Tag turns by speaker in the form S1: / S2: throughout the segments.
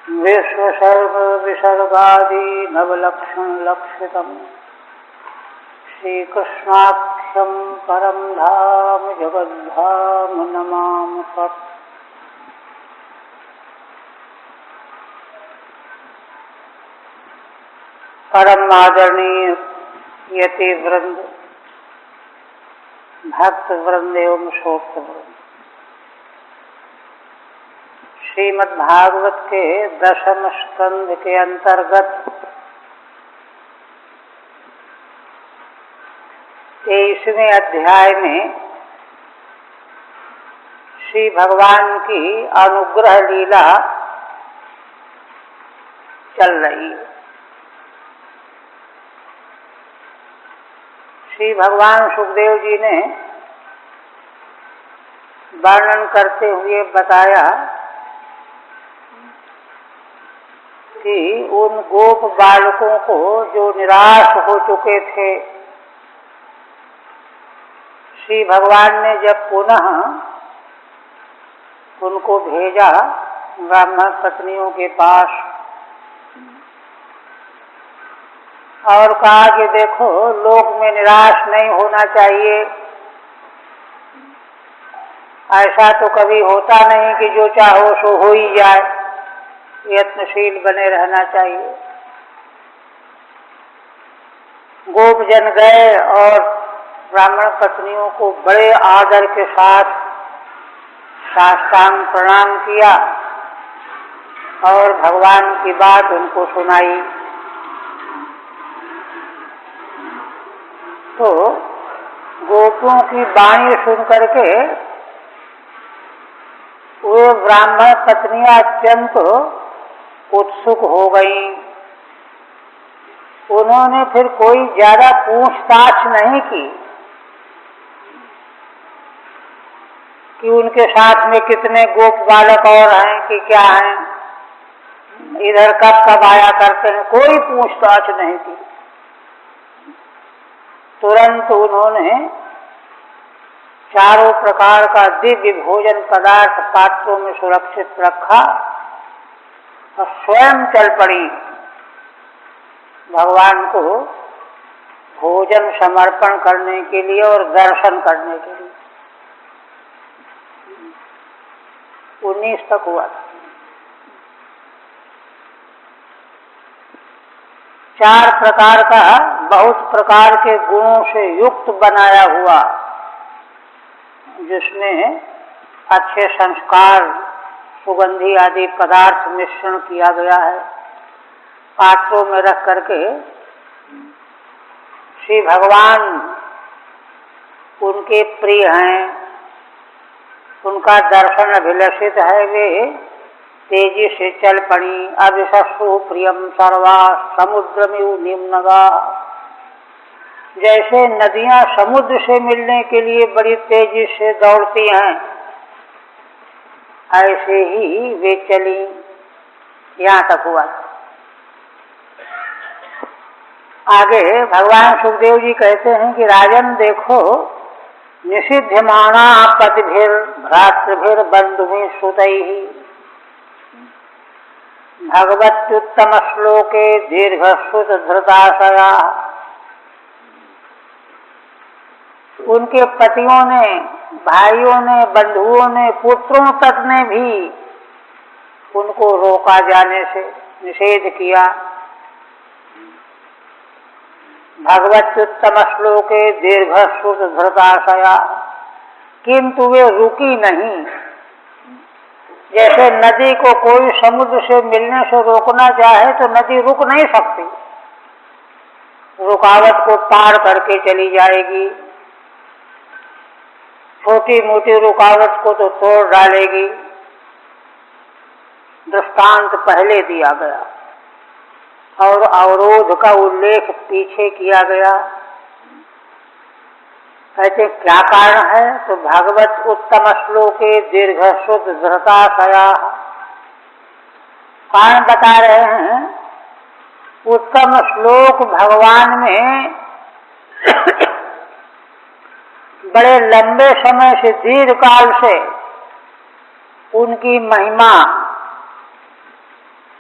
S1: विश्वसर्गविसर्गादि नवलक्षणलक्षितम् श्रीकृष्णाख्यं परं धाम जगद्धाम नमामि तत्। परम आदरणीय यति वृंद, भक्त वृंद एवं शोक्त वृंद, श्रीमद् भागवत के 10वें स्कंद के अंतर्गत 23वें अध्याय में श्री भगवान की अनुग्रह लीला चल रही है। श्री भगवान सुखदेव जी ने वर्णन करते हुए बताया कि उन गोप बालकों को जो निराश हो चुके थे, श्री भगवान ने जब पुनः उनको भेजा ब्राह्मण पत्नियों के पास और कहा कि देखो, लोक में निराश नहीं होना चाहिए। ऐसा तो कभी होता नहीं कि जो चाहो सो हो ही जाए, यत्नशील बने रहना चाहिए। गोप जन गए और ब्राह्मण पत्नियों को बड़े आदर के साथ साष्टांग प्रणाम किया और भगवान की बात उनको सुनाई। तो गोपों की वाणी सुन करके वे ब्राह्मण पत्नियां अत्यंत उत्सुक हो गईं। उन्होंने फिर कोई ज्यादा पूछताछ नहीं की कि उनके साथ में कितने गोप बालक और हैं कि क्या हैं, इधर कब कब आया करते हैं, कोई पूछताछ नहीं की। तुरंत उन्होंने चारों प्रकार का दिव्य भोजन पदार्थ पात्रों में सुरक्षित रखा और स्वयं चल पड़ी भगवान को भोजन समर्पण करने के लिए और दर्शन करने के लिए। 19 तक हुआ था। 4 प्रकार का बहुत प्रकार के गुणों से युक्त बनाया हुआ, जिसमें अच्छे संस्कार सुगंधी आदि पदार्थ मिश्रण किया गया है, पात्रों में रख करके श्री भगवान उनके प्रिय हैं, उनका दर्शन अभिलषित है। वे तेजी से चल पड़ी। अभिशस्सु प्रियम सर्वा समुद्रमिव निम्नगा। जैसे नदियां समुद्र से मिलने के लिए बड़ी तेजी से दौड़ती हैं, ऐसे ही वे चली। यहाँ तक हुआ। आगे भगवान सुखदेव जी कहते हैं कि राजन देखो, निषिध्यमाणा पतिभिर भ्रातृभिर बंधुभिः सुतैः भगवत्युत्तम श्लोके दीर्घश्रुत धृताशया। उनके पतियों ने, भाइयों ने, बंधुओं ने, पुत्रों तक ने भी उनको रोका जाने से निषेध किया। भगवत्युत्तम श्लोके दीर्घश्रुत धृताशया, किंतु वे रुकी नहीं। जैसे नदी को कोई समुद्र से मिलने से रोकना चाहे तो नदी रुक नहीं सकती, रुकावट को पार करके चली जाएगी। छोटी मोटी रुकावट को तो तोड़ डालेगी। दृष्टांत पहले दिया गया और अवरोध का उल्लेख पीछे किया गया। कहते क्या कारण है? तो भागवत उत्तम श्लोके दीर्घश्रुत धृताशया। कारण बता रहे हैं, उत्तम श्लोक भगवान में बड़े लंबे समय से, दीर्घ काल से उनकी महिमा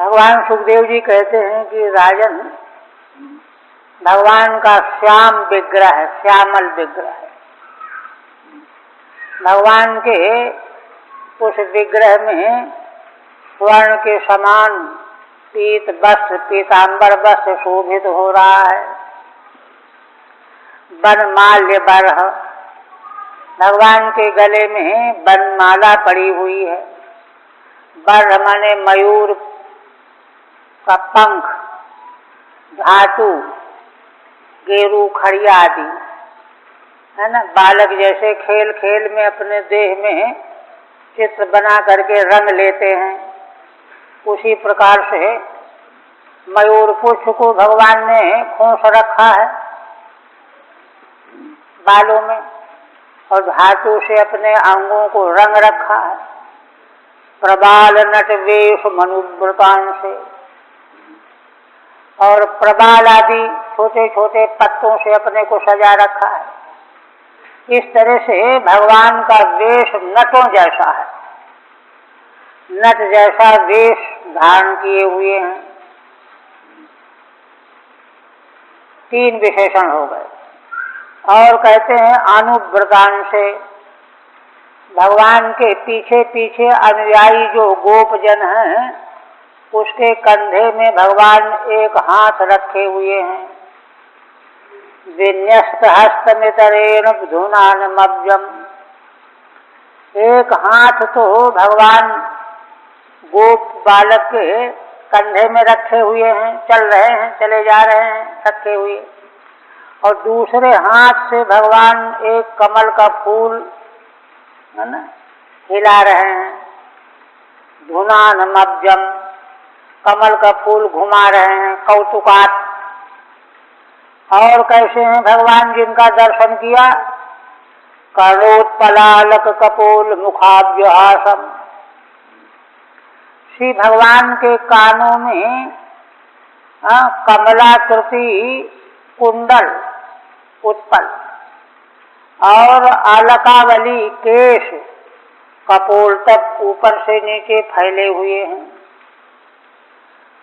S1: भगवान सुखदेव जी कहते हैं कि राजन, भगवान का श्याम विग्रह है, श्यामल विग्रह है। भगवान के उस विग्रह में स्वर्ण के समान पीत वस्त्र, पीतांबर वस्त्र शोभित हो रहा है। वनमाल्य बरह, भगवान के गले में वनमाला पड़ी हुई है। बरह माने मयूर का पंख, धातु, गेरू, खड़िया आदि, है ना। बालक जैसे खेल खेल में अपने देह में चित्र बना करके रंग लेते हैं, उसी प्रकार से मयूर पुच्छ को भगवान ने खोस रखा है बालों में, और धातु से अपने अंगों को रंग रखा है। प्रबाल नट वेश मनुव्रतान से, और प्रबाल आदि छोटे छोटे पत्तों से अपने को सजा रखा है। इस तरह से भगवान का वेश नटों जैसा है, नट जैसा वेश धारण किए हुए हैं। 3 विशेषण हो गए। और कहते हैं अनुव्रतान से, भगवान के पीछे पीछे अनुयायी जो गोपजन हैं, उसके कंधे में भगवान एक हाथ रखे हुए हैं। विन्यस्त हस्तमितरेण धुनानमब्जम, एक हाथ तो भगवान गोप बालक के कंधे में रखे हुए हैं, चल रहे हैं, चले जा रहे हैं रखे हुए, और दूसरे हाथ से भगवान एक कमल का फूल, है ना, हिला रहे हैं। धुनानमब्जम, कमल का फूल घुमा रहे हैं, कौतुकात। और कैसे हैं भगवान जिनका दर्शन किया? कर्णोत्पलालक कपोल मुखाब्जहासम, श्री भगवान के कानों में कमलाकृति कुंडल उत्पल, और आलकावली केश कपोल तक ऊपर से नीचे फैले हुए हैं।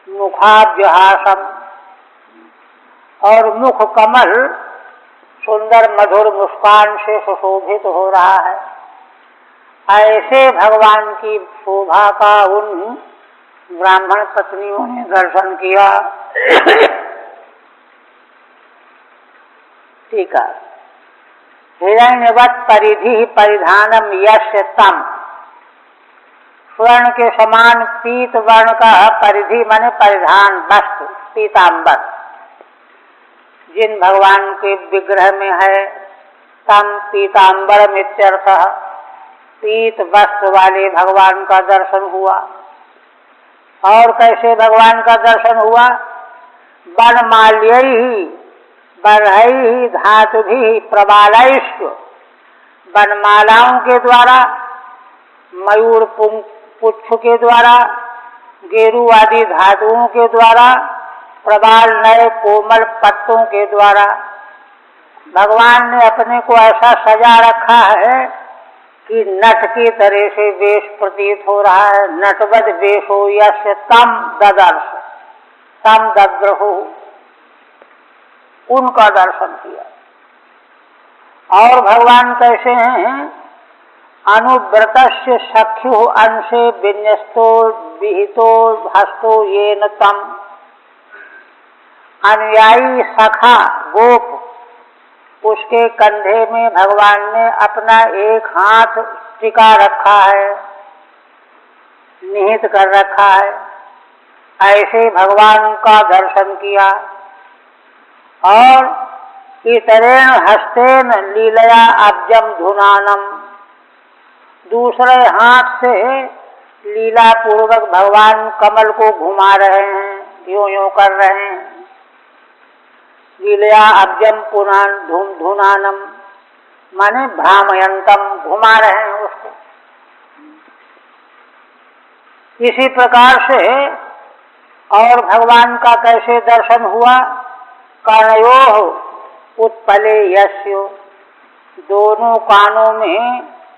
S1: मुखाब्जहासम, और मुख कमल सुंदर मधुर मुस्कान से सुशोभित हो रहा है। ऐसे भगवान की शोभा का उन ब्राह्मण पत्नियों ने दर्शन किया। ठीक है। हिरण्यवत परिधि परिधानम यस्य तम, स्वर्ण के समान पीत वर्ण का परिधि माने परिधान, वस्त्र, पीतांबर जिन भगवान के विग्रह में है, तम पीतांबर मित्यर्थः, पीत वस्त्र वाले भगवान का दर्शन हुआ। और कैसे भगवान का दर्शन हुआ? वनमाल्यैः बरहैः धातुभिः प्रबालैश्च, वनमालाओं के द्वारा, मयूर पुच्छ के द्वारा, गेरू आदि धातुओं के द्वारा, प्रबाल नए कोमल पत्तों के द्वारा भगवान ने अपने को ऐसा सजा रखा है कि नट की तरह से वेश प्रतीत हो रहा है। नटवद वेश हो यस्य तम ददर्श, तम दद्रहो, उनका दर्शन किया। और भगवान कैसे हैं? अनुव्रतस्य सख्यु अंशे विन्यस्तो विहितो हस्तो येन तम, अनुयायी सखा गोप, उसके कंधे में भगवान ने अपना एक हाथ टिका रखा है, निहित कर रखा है। ऐसे भगवान का दर्शन किया। और इतरेण हस्तेन लीलया अब्जम धुनानम, दूसरे हाथ से लीला पूर्वक भगवान कमल को घुमा रहे हैं, यूं यूं कर रहे हैं। लीलया अब्जम पुनान धुनानम माने भ्रामयंतम, घुमा रहे हैं उसको। इसी प्रकार से और भगवान का कैसे दर्शन हुआ? कर्णयोः उत्पले यस्यो, दोनों कानों में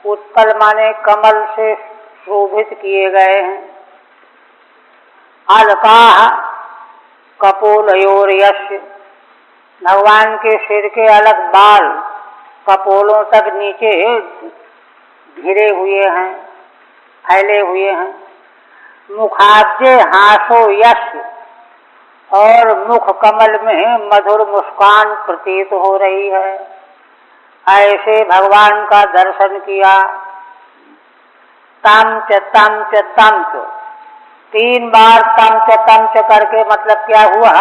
S1: उत्पल माने कमल से शोभित किए गए हैं। अलकाः कपोलयोर्यस्य, भगवान के सिर के अलग बाल कपोलों तक नीचे घिरे हुए हैं, फैले हुए हैं। मुखाब्जे हासो यश, और मुख कमल में मधुर मुस्कान प्रतीत हो रही है। ऐसे भगवान का दर्शन किया। तम च तम च तम च, 3 बार तम च करके मतलब क्या हुआ,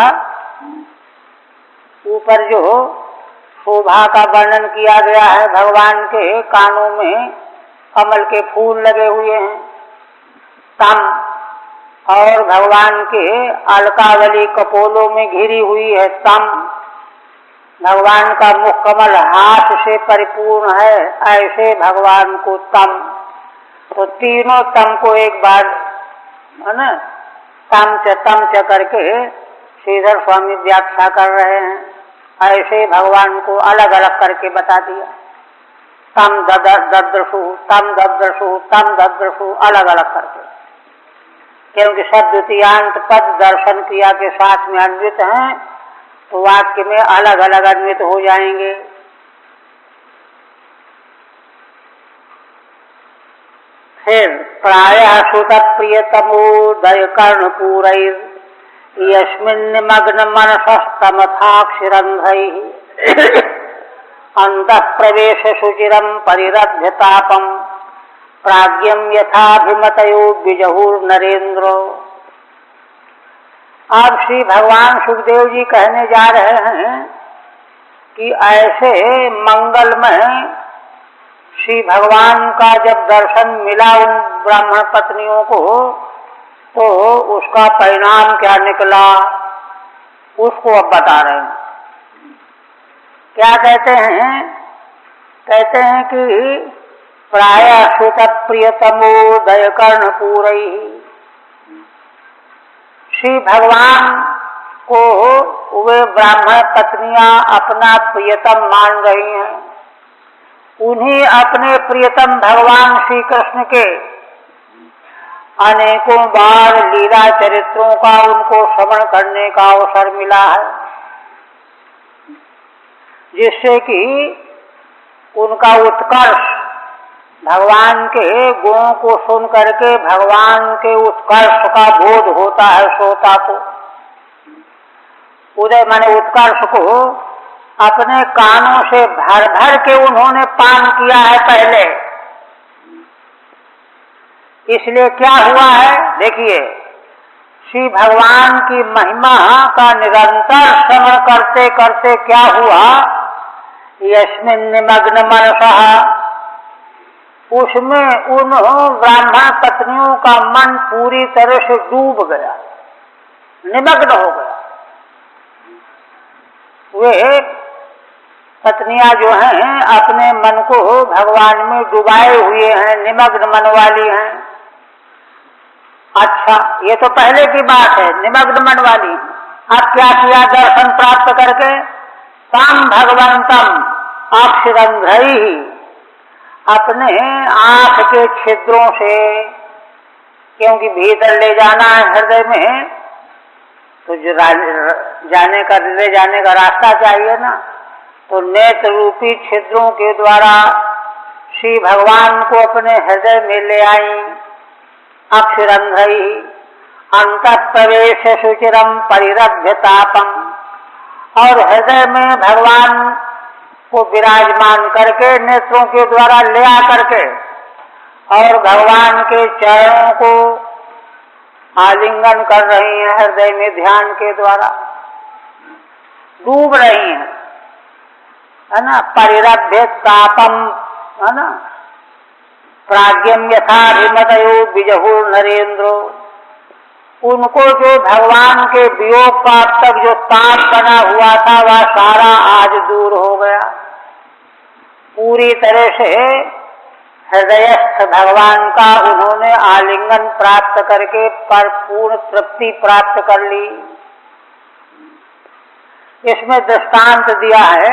S1: ऊपर जो शोभा का वर्णन किया गया है, भगवान के कानों में कमल के फूल लगे हुए हैं तम, और भगवान के अलकावली कपोलों में घिरी हुई है तम। भगवान का मुख कमल हाथ से परिपूर्ण है, ऐसे भगवान को तम। तो तीनों तम को एक बार है ना तम च करके श्रीधर स्वामी व्याख्या कर रहे हैं। ऐसे भगवान को अलग अलग करके बता दिया। तम ददृशु तम ददृशु तम ददृशु, अलग अलग करके, क्योंकि सब द्वितीयांत पद दर्शन क्रिया के साथ में अन्वित हैं, तो वाक्य में अलग अलग अन्वित हो जाएंगे। फिर प्रायः सुत प्रियतमोदय कर्णपूरैर् यस्मिन् निमग्न मनसस्तमथाक्षिरन्ध्रैः अंतः प्रवेश शुचिरं परिरभ्य तापम प्राज्ञं यथाभिमतयो विजहुर्नरेन्द्रो। अब श्री भगवान सुखदेव जी कहने जा रहे हैं कि ऐसे मंगलमय श्री भगवान का जब दर्शन मिला उन ब्राह्मण पत्नियों को, तो उसका परिणाम क्या निकला, उसको अब बता रहे हैं। क्या कहते हैं? कहते हैं कि प्रायः सुत प्रियतमोदय कर्णपूरैः, श्री भगवान को वे ब्राह्मण पत्नियां अपना प्रियतम मान रही हैं। उन्हीं अपने प्रियतम भगवान श्री कृष्ण के अनेकों बार लीला चरित्रों का उनको श्रवण करने का अवसर मिला है, जिससे कि उनका उत्कर्ष, भगवान के गुणों को सुन करके भगवान के उत्कर्ष का बोध होता है श्रोता को। उदय माने उत्कर्ष को अपने कानों से भर भर के उन्होंने पान किया है पहले। इसलिए क्या हुआ है, देखिए, श्री भगवान की महिमा का निरंतर श्रवण करते करते क्या हुआ, यस्मिन् निमग्न मनसः, उसमें उन ब्राह्मण पत्नियों का मन पूरी तरह से डूब गया, निमग्न हो गया। वे पत्नियां जो हैं अपने मन को भगवान में डुबाए हुए हैं, निमग्न मन वाली हैं। अच्छा, ये तो पहले की बात है, निमग्न मन वाली। अब क्या किया दर्शन प्राप्त करके, ताम भगवंतम अक्षरंध्रैः, अपने आंख के छिद्रों से, क्योंकि भीतर ले जाना है हृदय में, तो जो ले जाने का रास्ता चाहिए ना, तो नेत्र रूपी छिद्रों के द्वारा श्री भगवान को अपने हृदय में ले आई। अक्षरंध्रैः अंतः प्रवेश शुचिरम परिरभ्य तापम, और हृदय में भगवान को विराजमान करके नेत्रों के द्वारा ले आ करके और भगवान के चरणों को आलिंगन कर रही हैं, हृदय में ध्यान के द्वारा डूब रही हैं, है ना। परिरभ्य तापम, है ना। प्राज्ञम यथाभिमतयो विजहुर्नरेन्द्रो, उनको जो भगवान के वियोग का अब तक जो ताप बना हुआ था वह सारा आज दूर हो गया। पूरी तरह से हृदयस्थ भगवान का उन्होंने आलिंगन प्राप्त करके परिपूर्ण तृप्ति प्राप्त कर ली। इसमें दृष्टांत दिया है,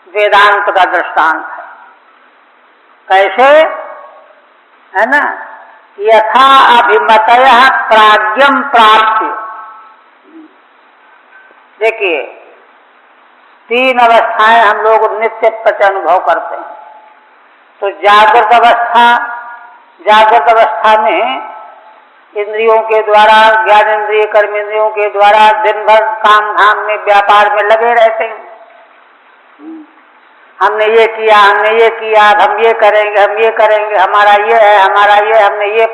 S1: वेदांत का दृष्टांत है। कैसे, है ना, यथा अभिमतयः प्राज्ञं प्राप्य। देखिए, तीन अवस्थाएं हम लोग नित्य प्रति अनुभव करते हैं। तो जागृत अवस्था में इंद्रियों के द्वारा, ज्ञान इंद्रिय कर्म इंद्रियों के द्वारा दिन भर काम धाम में व्यापार में लगे रहते हैं। हमने ये किया, हमने ये किया, हम ये करेंगे, हम ये करेंगे, हमारा ये है, हमारा ये, हमने ये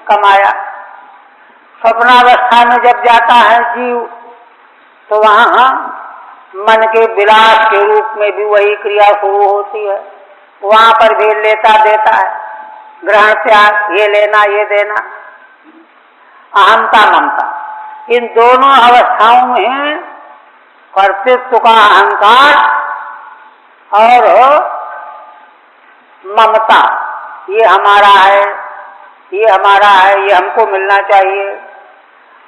S1: कमाया। स्वप्नावस्था में जब जाता है जीव, तो वहाँ मन के विलास के रूप में भी वही क्रिया शुरू होती है। वहाँ पर भी लेता देता है, ग्रहण त्याग, ये लेना ये देना, अहंता ममता। इन दोनों अवस्थाओं में कर्तृत्व का अहंकार और ममता, ये हमारा है, ये हमारा है, ये हमको मिलना चाहिए,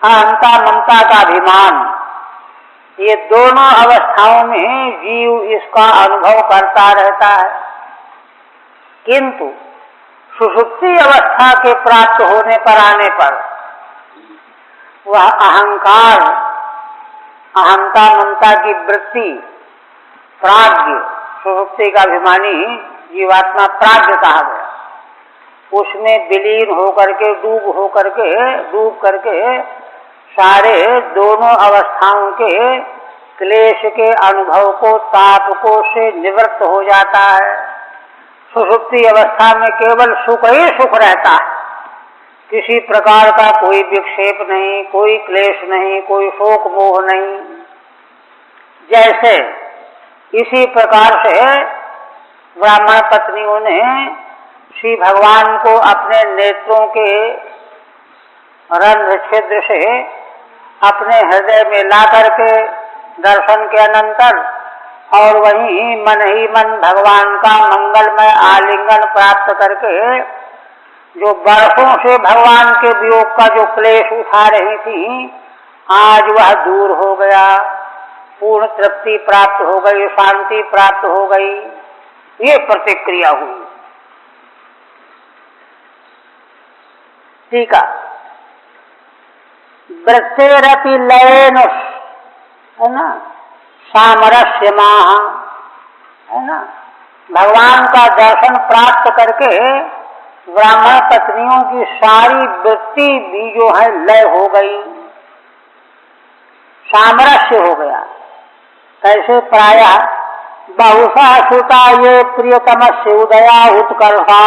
S1: अहंता ममता का अभिमान, ये दोनों अवस्थाओं में जीव इसका अनुभव करता रहता है। किंतु सुषुप्ति अवस्था के प्राप्त होने पर, आने पर, वह अहंकार, अहंता ममता की वृत्ति, प्राज्ञ, सुषुप्ति का अभिमानी जीवात्मा प्राज्ञ कहा गया, उसमें विलीन होकर के, डूब करके सारे दोनों अवस्थाओं के क्लेश के अनुभव को, ताप को से निवृत्त हो जाता है। सुषुप्ति अवस्था में केवल सुख ही सुख रहता है, किसी प्रकार का कोई विक्षेप नहीं, कोई क्लेश नहीं, कोई शोक मोह नहीं। जैसे इसी प्रकार से ब्राह्मण पत्नियों ने श्री भगवान को अपने नेत्रों के रंध्र छिद्र से अपने हृदय में ला करके दर्शन के अनंतर, और वहीं मन ही मन भगवान का मंगलमय आलिंगन प्राप्त करके, जो वर्षों से भगवान के वियोग का जो क्लेश उठा रही थी, आज वह दूर हो गया, पूर्ण तृप्ति प्राप्त हो गई, शांति प्राप्त हो गई। ये प्रतिक्रिया हुई। ठीक है, वृत्तेरपि लयेन, है ना, सामरस्य माह, है ना, भगवान का दर्शन प्राप्त करके ब्राह्मण पत्नियों की सारी वृत्ति भी जो है लय हो गई, सामरस्य हो गया। कैसे? प्रायः बहुशा श्रुता ये प्रियतमस्य उदया उत्कर्षा,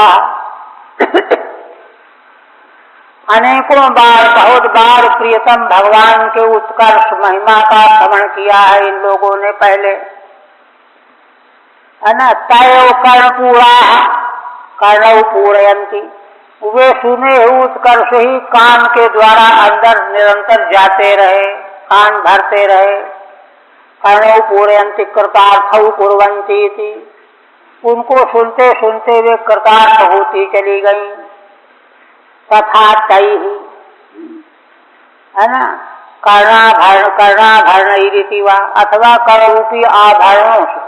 S1: अनेकों बार, बहुत बार प्रियतम भगवान के उत्कर्ष महिमा का श्रवण किया है इन लोगों ने पहले, है ना। तयो कर्णौ पूरयन्ति, वे सुने उत्कर्ष ही कान के द्वारा अंदर निरंतर जाते रहे, कान भरते रहे। कर्णौ पूरयन्ति कृतार्थौ कुर्वन्ति थी, उनको सुनते सुनते वे कृतार्थ होती चली गई। तथा तैहि, है ना, कर्णाभरण रीतिवा, अथवा कर्णरूपी आभरणों से,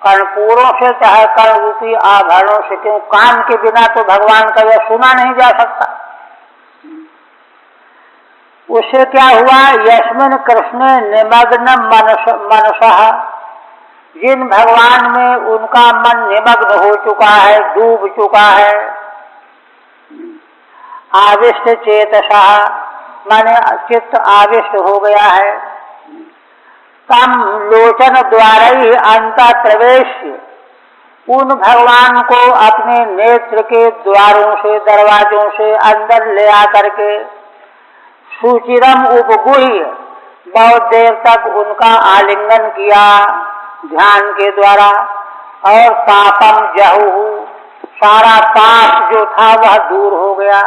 S1: कर्णपूरों से चाहे कर्णरूपी आभरणों से, क्यों कान के बिना तो भगवान का यह सुना नहीं जा सकता। उससे क्या हुआ? यस्मिन् कृष्णे निमग्न मनसः, जिन भगवान में उनका मन निमग्न हो चुका है, डूब चुका है। आविष्ट चेतसा, माने चित्त आविष्ट हो गया है। तम लोचन द्वारा ही अंत प्रवेश, उन भगवान को अपने नेत्र के द्वारों से, दरवाजों से अंदर ले आकर के सुचिरम उपगुह्य, बहुत देर तक उनका आलिंगन किया ध्यान के द्वारा, और पापम जहु, सारा पाप जो था वह दूर हो गया।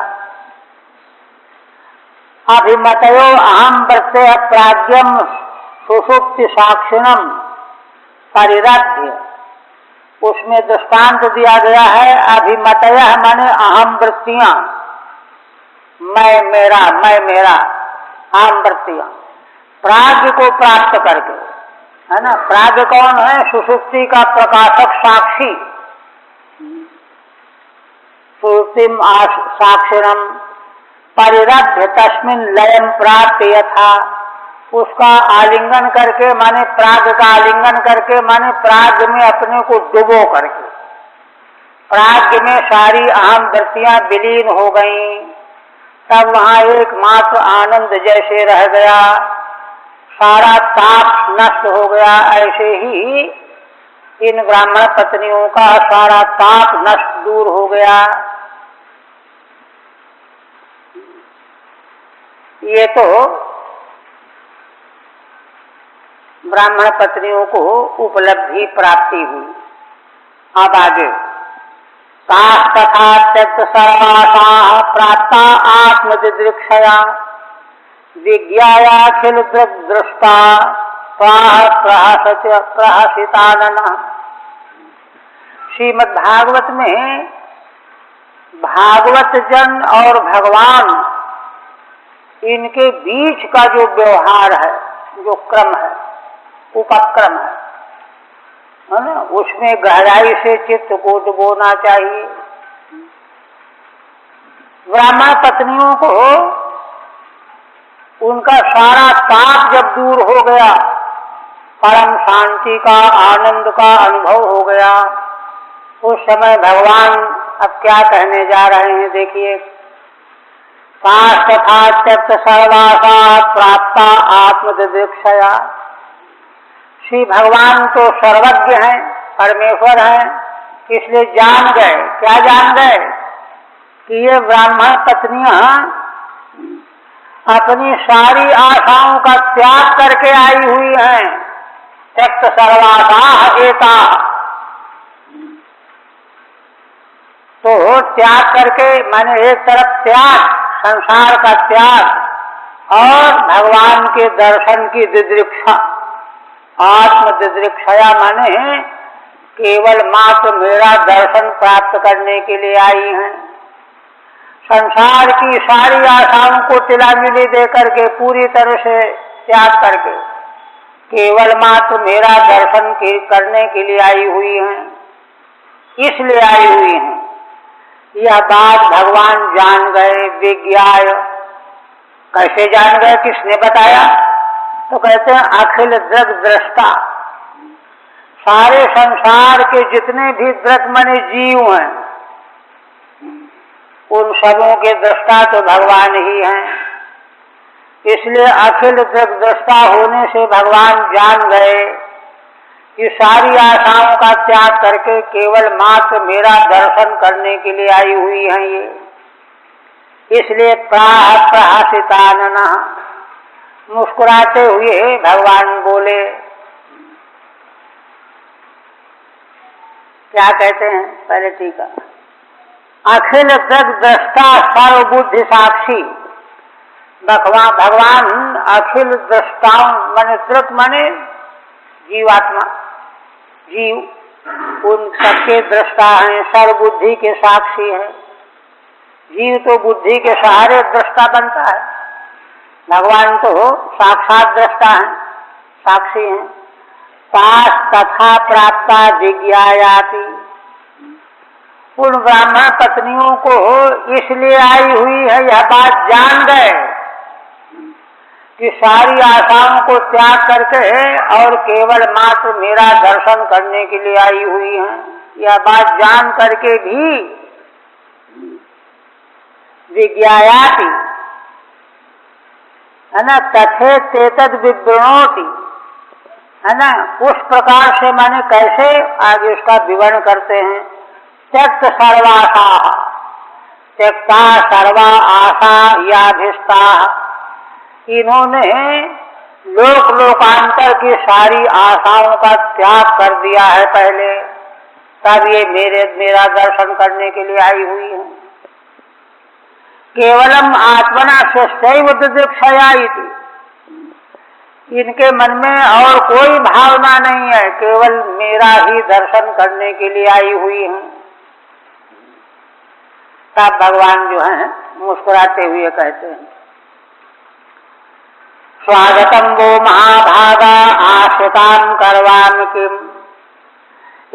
S1: अभिमतयो अहम प्रत्यय प्राज्ञम सुषुप्ति साक्षिणम परिरध्य, उसमें दृष्टांत दिया गया है। अभिमतय माने अहम वृत्तियां, मैं मेरा, मैं मेरा, अहम वृत्तियां, प्राज्ञ को प्राप्त करके, है ना। प्राज्ञ कौन है? सुषुप्ति का प्रकाशक साक्षी, सुप्तिम साक्षिणम परिरभ्य तस्मिन् लयम प्राप्त यथा। उसका आलिंगन करके माने प्राग का आलिंगन करके माने प्राग में अपने को डुबो करके, प्राग में सारी अहम वृत्तियां विलीन हो गईं, तब वहां एकमात्र आनंद जैसे रह गया, सारा ताप नष्ट हो गया। ऐसे ही इन ब्राह्मण पत्नियों का सारा ताप नष्ट दूर हो गया। ये तो ब्राह्मण पत्नियों को उपलब्धि प्राप्ति हुई। अब आगे तथा त्यक्त सर्वासाः प्राप्ता आत्मदिदृक्षया विज्ञायाखिल दृष्टा प्रहसिताननः। श्रीमद् भागवत में भागवत जन और भगवान इनके बीच का जो व्यवहार है, जो क्रम है, उपक्रम है ना, उसमें गहराई से चित्त को डुबोना चाहिए। ब्राह्मण पत्नियों को उनका सारा ताप जब दूर हो गया, परम शांति का आनंद का अनुभव हो गया, उस समय भगवान अब क्या कहने जा रहे हैं देखिए। तथा त्यक्त सर्वासाः प्राप्ता आत्मदिदृक्षया। श्री भगवान तो सर्वज्ञ हैं, परमेश्वर हैं, इसलिए जान गए। क्या जान गए? कि ये ब्राह्मण पत्नियां अपनी सारी आशाओं का त्याग करके आई हुई हैं। त्यक्त सर्वासाः एता, तो त्याग करके माने एक तरफ त्याग, संसार का त्याग और भगवान के दर्शन की दिदृक्षा, आत्म दिदृक्षया माने केवल मात्र मेरा दर्शन प्राप्त करने के लिए आई हैं। संसार की सारी आशाओं को तिलांजलि दे करके पूरी तरह से त्याग करके केवल मात्र मेरा दर्शन करने के लिए आई हुई हैं, इसलिए आई हुई हैं। यह बात भगवान जान गए। विज्ञाय, कैसे जान गए, किसने बताया? तो कहते हैं अखिल दृग दृष्टा, सारे संसार के जितने भी दृग माने जीव हैं, उन सबों के दृष्टा तो भगवान ही हैं। इसलिए अखिल दृग दृष्टा होने से भगवान जान गए कि सारी आशाओं का त्याग करके केवल मात्र मेरा दर्शन करने के लिए आई हुई हैं ये। इसलिए प्रहसिताननः, मुस्कुराते हुए भगवान बोले। क्या कहते हैं? पहले टीका, अखिल दृग दृष्टा सर्वबुद्धि साक्षी। भगवान अखिल दृष्टाओं माने दृक माने जीवात्मा, जीव, उन सबके दृष्टा हैं, सर्वबुद्धि के साक्षी हैं। जीव तो बुद्धि के सहारे दृष्टा बनता है, भगवान तो साक्षात दृष्टा हैं, साक्षी हैं। तास तथा प्राप्ता जिज्ञायाति, उन ब्राह्मण पत्नियों को इसलिए आई हुई है, यह बात जान गए कि सारी आशाओं को त्याग करके और केवल मात्र मेरा दर्शन करने के लिए आई हुई हैं। यह बात जान करके भी विज्ञायाति, है ना, तथे तेतद विवृणोति, है ना, उस प्रकार से माने कैसे, आगे उसका विवरण करते हैं। त्यक्त सर्वासा, त्यक्ता सर्वा आशा याभिष्टा, इन्होंने लोक लोकांतर की सारी आशाओं का त्याग कर दिया है पहले, तब ये मेरा दर्शन करने के लिए आई हुई है। केवलम आत्मना स्वैव दिदृक्षया इति, इनके मन में और कोई भावना नहीं है, केवल मेरा ही दर्शन करने के लिए आई हुई है। तब भगवान जो है मुस्कुराते हुए कहते हैं, स्वागतम वो महाभागा आश्रितां करवामि किम,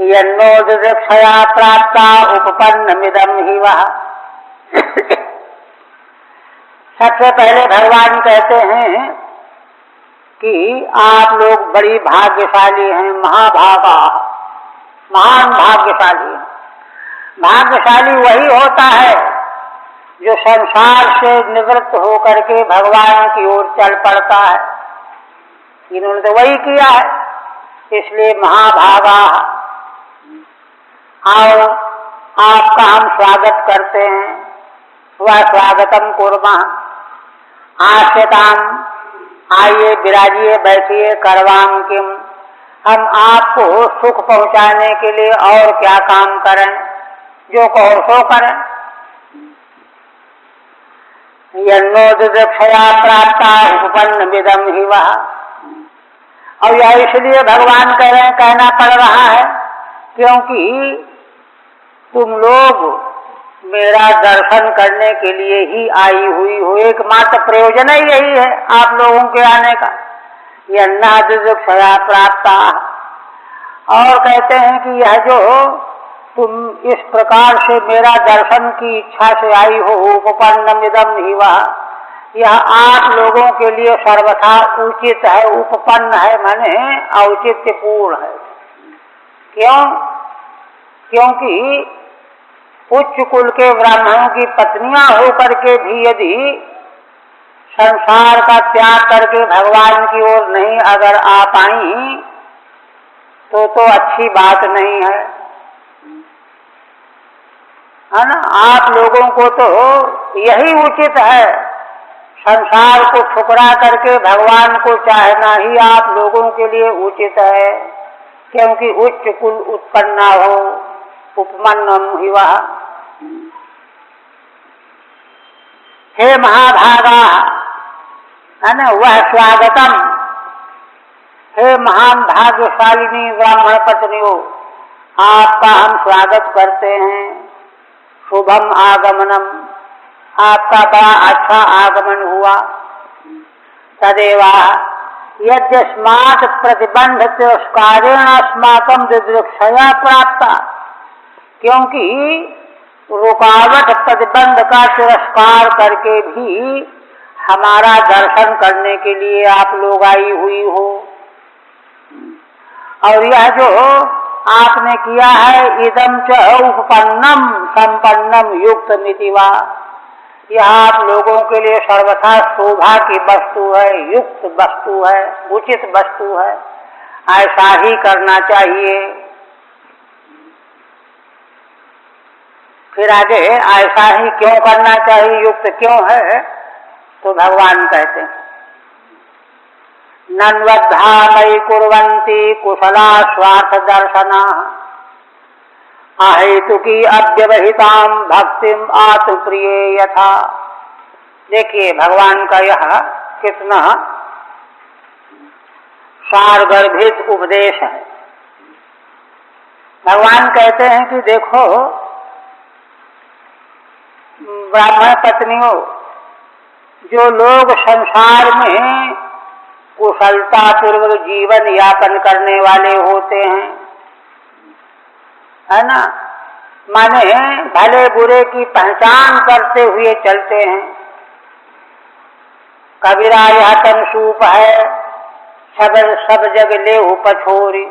S1: यन्नो दिदृक्षया प्राप्ता उपपन्नमिदं हि वः। सबसे पहले भगवान कहते हैं कि आप लोग बड़ी भाग्यशाली हैं, महाभागा, महान भाग्यशाली। भाग्यशाली वही होता है जो संसार से निवृत्त होकर के भगवान की ओर चल पड़ता है। इन्होंने तो वही किया है, इसलिए महाभागा। आओ, आपका हम स्वागत करते हैं। वह स्वागतम कुर्मः, आश्यताम, आइए विराजिए, बैठिए, करवाम किम, हम आपको सुख पहुंचाने के लिए और क्या काम करें, जो कहो सो करें। यन्नोदृक्षया प्राप्ता उपपन्न विदम ही वह। और यह इसलिए भगवान कह रहे हैं, कहना पड़ रहा है क्योंकि तुम लोग मेरा दर्शन करने के लिए ही आई हुई हो। एकमात्र प्रयोजन ही यही है आप लोगों के आने का। यन्नादृक्षया प्राप्ता, और कहते हैं कि यह जो तुम इस प्रकार से मेरा दर्शन की इच्छा से आई हो, उपपन्नमिदं हि वह, यह आप लोगों के लिए सर्वथा उचित है। उपपन्न है माने औचित्यपूर्ण है। क्यों? क्योंकि उच्च कुल के ब्राह्मणों की पत्नियां होकर के भी यदि संसार का त्याग करके भगवान की ओर नहीं अगर आ पाई तो अच्छी बात नहीं है ना। आप लोगों को तो यही उचित है, संसार को ठुकरा करके भगवान को चाहना ही आप लोगों के लिए उचित है, क्योंकि उच्च कुल उत्पन्न हो। उपमन्नम ही वह। हे महाभागा, है ना, वह स्वागतम। हे महान भाग्यशालिनी ब्राह्मण पत्नियों, आपका हम स्वागत करते हैं। शुभम आगमनम, आपका बड़ा अच्छा आगमन हुआ। तदेवा यद्यस्मात् प्रतिबंध तिरस्कारेण अस्माकं दिदृक्षया प्राप्ता, क्योंकि रुकावट प्रतिबंध का तिरस्कार करके भी हमारा दर्शन करने के लिए आप लोग आई हुई हो। और यह जो आपने किया है, इदम च उपपन्नम संपन्नम युक्त मितिवा, यह आप लोगों के लिए सर्वथा शोभा की वस्तु है, युक्त वस्तु है, उचित वस्तु है। ऐसा ही करना चाहिए। फिर आगे ऐसा ही क्यों करना चाहिए, युक्त क्यों है, तो भगवान कहते हैं नन्वद्धा मयि कुर्वन्ति कुशला स्वार्थ दर्शना अहेतुकी अव्यवहिताम भक्तिम आत्मप्रिय यथा। देखिए भगवान का यह कितना सारगर्भित उपदेश है। भगवान कहते हैं कि देखो ब्राह्मण पत्नियों, जो लोग संसार में कुशलता पूर्वक जीवन यापन करने वाले होते हैं, है ना, माने भले बुरे की पहचान करते हुए चलते हैं। कबीरा यह तनसूप है, सब जग ले पछोरी,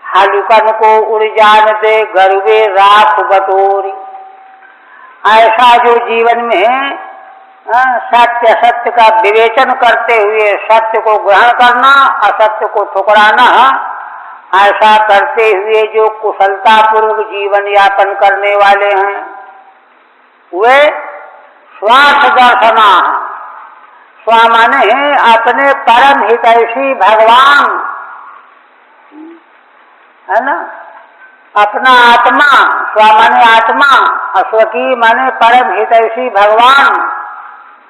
S1: हलुकन को उड़ जान दे गरुवे राख बटोरी। ऐसा जो जीवन में सत्य असत्य का विवेचन करते हुए सत्य को ग्रहण करना, असत्य को ठुकराना, ऐसा करते हुए जो कुशलता पूर्वक जीवन यापन करने वाले हैं, वे स्वार्थ दर्शना, स्वा माने अपने परम हितैषी भगवान, है ना, अपना आत्मा, स्वा माने आत्मा, स्वकीय माने परम हितैषी भगवान,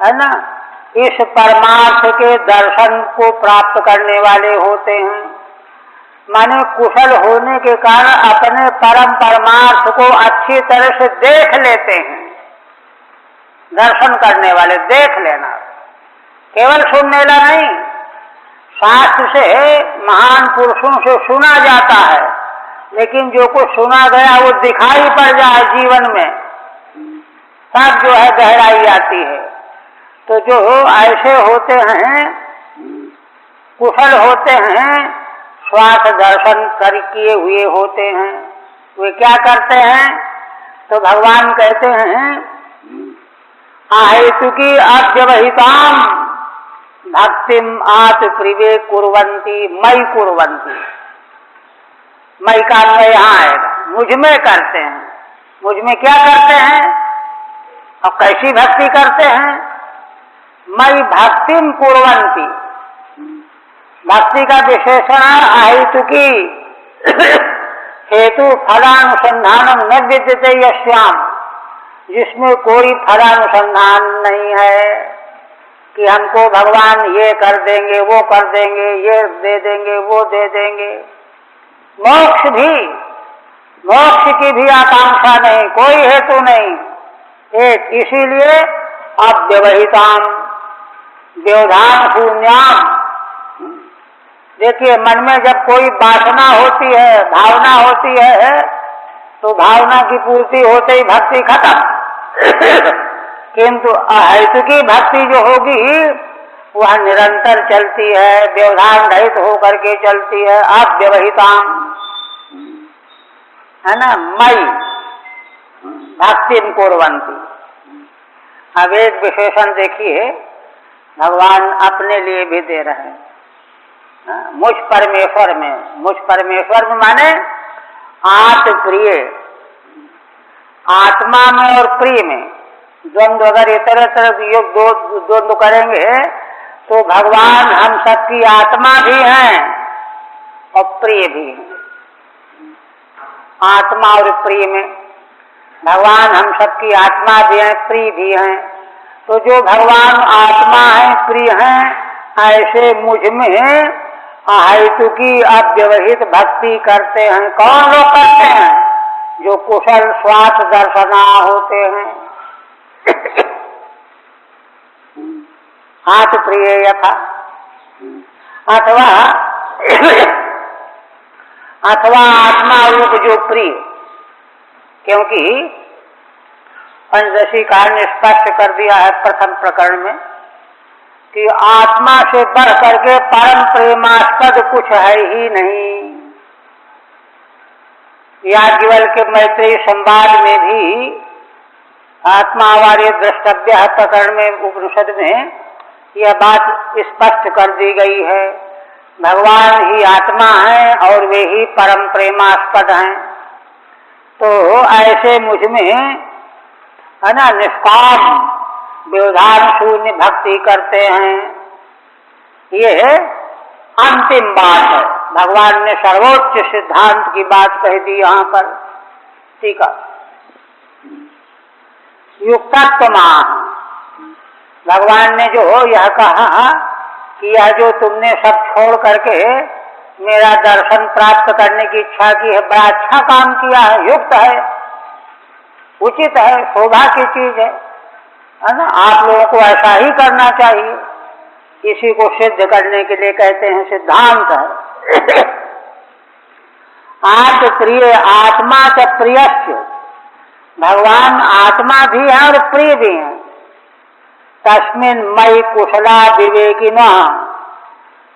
S1: है ना, इस परमार्थ के दर्शन को प्राप्त करने वाले होते हैं। माने कुशल होने के कारण अपने परम परमार्थ को अच्छी तरह से देख लेते हैं। दर्शन करने वाले, देख लेना, केवल सुनने ला नहीं। शास्त्र से महान पुरुषों से सुना जाता है, लेकिन जो कुछ सुना गया वो दिखाई पड़ जाए जीवन में, सब जो है गहराई आती है। तो जो ऐसे होते हैं, कुशल होते हैं, श्वास दर्शन कर किए हुए होते हैं, वे क्या करते हैं? तो भगवान कहते हैं आहेतुकी अव्यवहिताम भक्तिम आत प्रिवे कुर्वन्ति मई कुर्वन्ति। मई का अन्वय यहाँ आएगा, मुझ में करते हैं। मुझ में क्या करते हैं और कैसी भक्ति करते हैं? मई भक्तिम कुर्वन्ति। भक्ति का विशेषण आहेतुकी, हेतु फलानुसंधानम न विद्यते यस्याम, जिसमें कोई फलानुसंधान नहीं है कि हमको भगवान ये कर देंगे, वो कर देंगे, ये दे देंगे, वो दे देंगे। मोक्ष की भी आकांक्षा नहीं, कोई हेतु नहीं। एक इसीलिए अव्यवहिताम व्यवधान शून्याम। देखिए, मन में जब कोई वासना होती है, भावना होती है, तो भावना की पूर्ति होते ही भक्ति खत्म। किंतु अहेतुकी भक्ति जो होगी वह निरंतर चलती है, व्यवधान रहित होकर के चलती है। अव्यवहिताम है ना, मई भक्तिम कुर्वन्ति। अब एक विशेषण देखिए, भगवान अपने लिए भी दे रहे हैं। मुझ परमेश्वर में माने आत प्रिय, आत्मा में और प्रिय में द्वंद्व अगर इतर द्वंद्व करेंगे तो भगवान हम सबकी आत्मा भी हैं और प्रिय भी हैं। आत्मा और प्रिय में भगवान हम सबकी आत्मा भी हैं, प्रिय भी हैं। तो जो भगवान आत्मा है, प्रिय हैं, ऐसे मुझ में अहेतुकी अव्यवहित भक्ति करते हैं। कौन लोग करते हैं? जो कुशल स्वार्थ दर्शना होते हैं। हाथ प्रिय यथा, अथवा आत्मा रूप जो प्रिय, क्योंकि पंचदशी काल ने स्पष्ट कर दिया है प्रथम प्रकरण में कि आत्मा से बढ़ करके परम प्रेमास्पद कुछ है ही नहीं। याज्ञवल्क्य के मैत्रेयी संवाद में भी आत्मावार्य द्रष्टव्य प्रकरण में उपनिषद में यह बात स्पष्ट कर दी गई है। भगवान ही आत्मा है और वे ही परम प्रेमास्पद हैं। तो ऐसे मुझ में है ना निष्काम व्यवधान शून्य भक्ति करते हैं। ये अंतिम बात है। भगवान ने सर्वोच्च सिद्धांत की बात कह दी यहाँ पर। ठीक है, युक्तत्वमा भगवान ने जो यह कहा कि यह जो तुमने सब छोड़ करके मेरा दर्शन प्राप्त करने की इच्छा की है, बड़ा अच्छा काम किया है, युक्त है, उचित है, शोभा की चीज है ना। आप लोगों को ऐसा ही करना चाहिए। इसी को सिद्ध करने के लिए कहते हैं सिद्धांत है। आत्म प्रिय आत्मा च प्रियस्य, भगवान आत्मा भी है और प्रिय भी है। तस्मिन् मयि कुशला विवेकिना,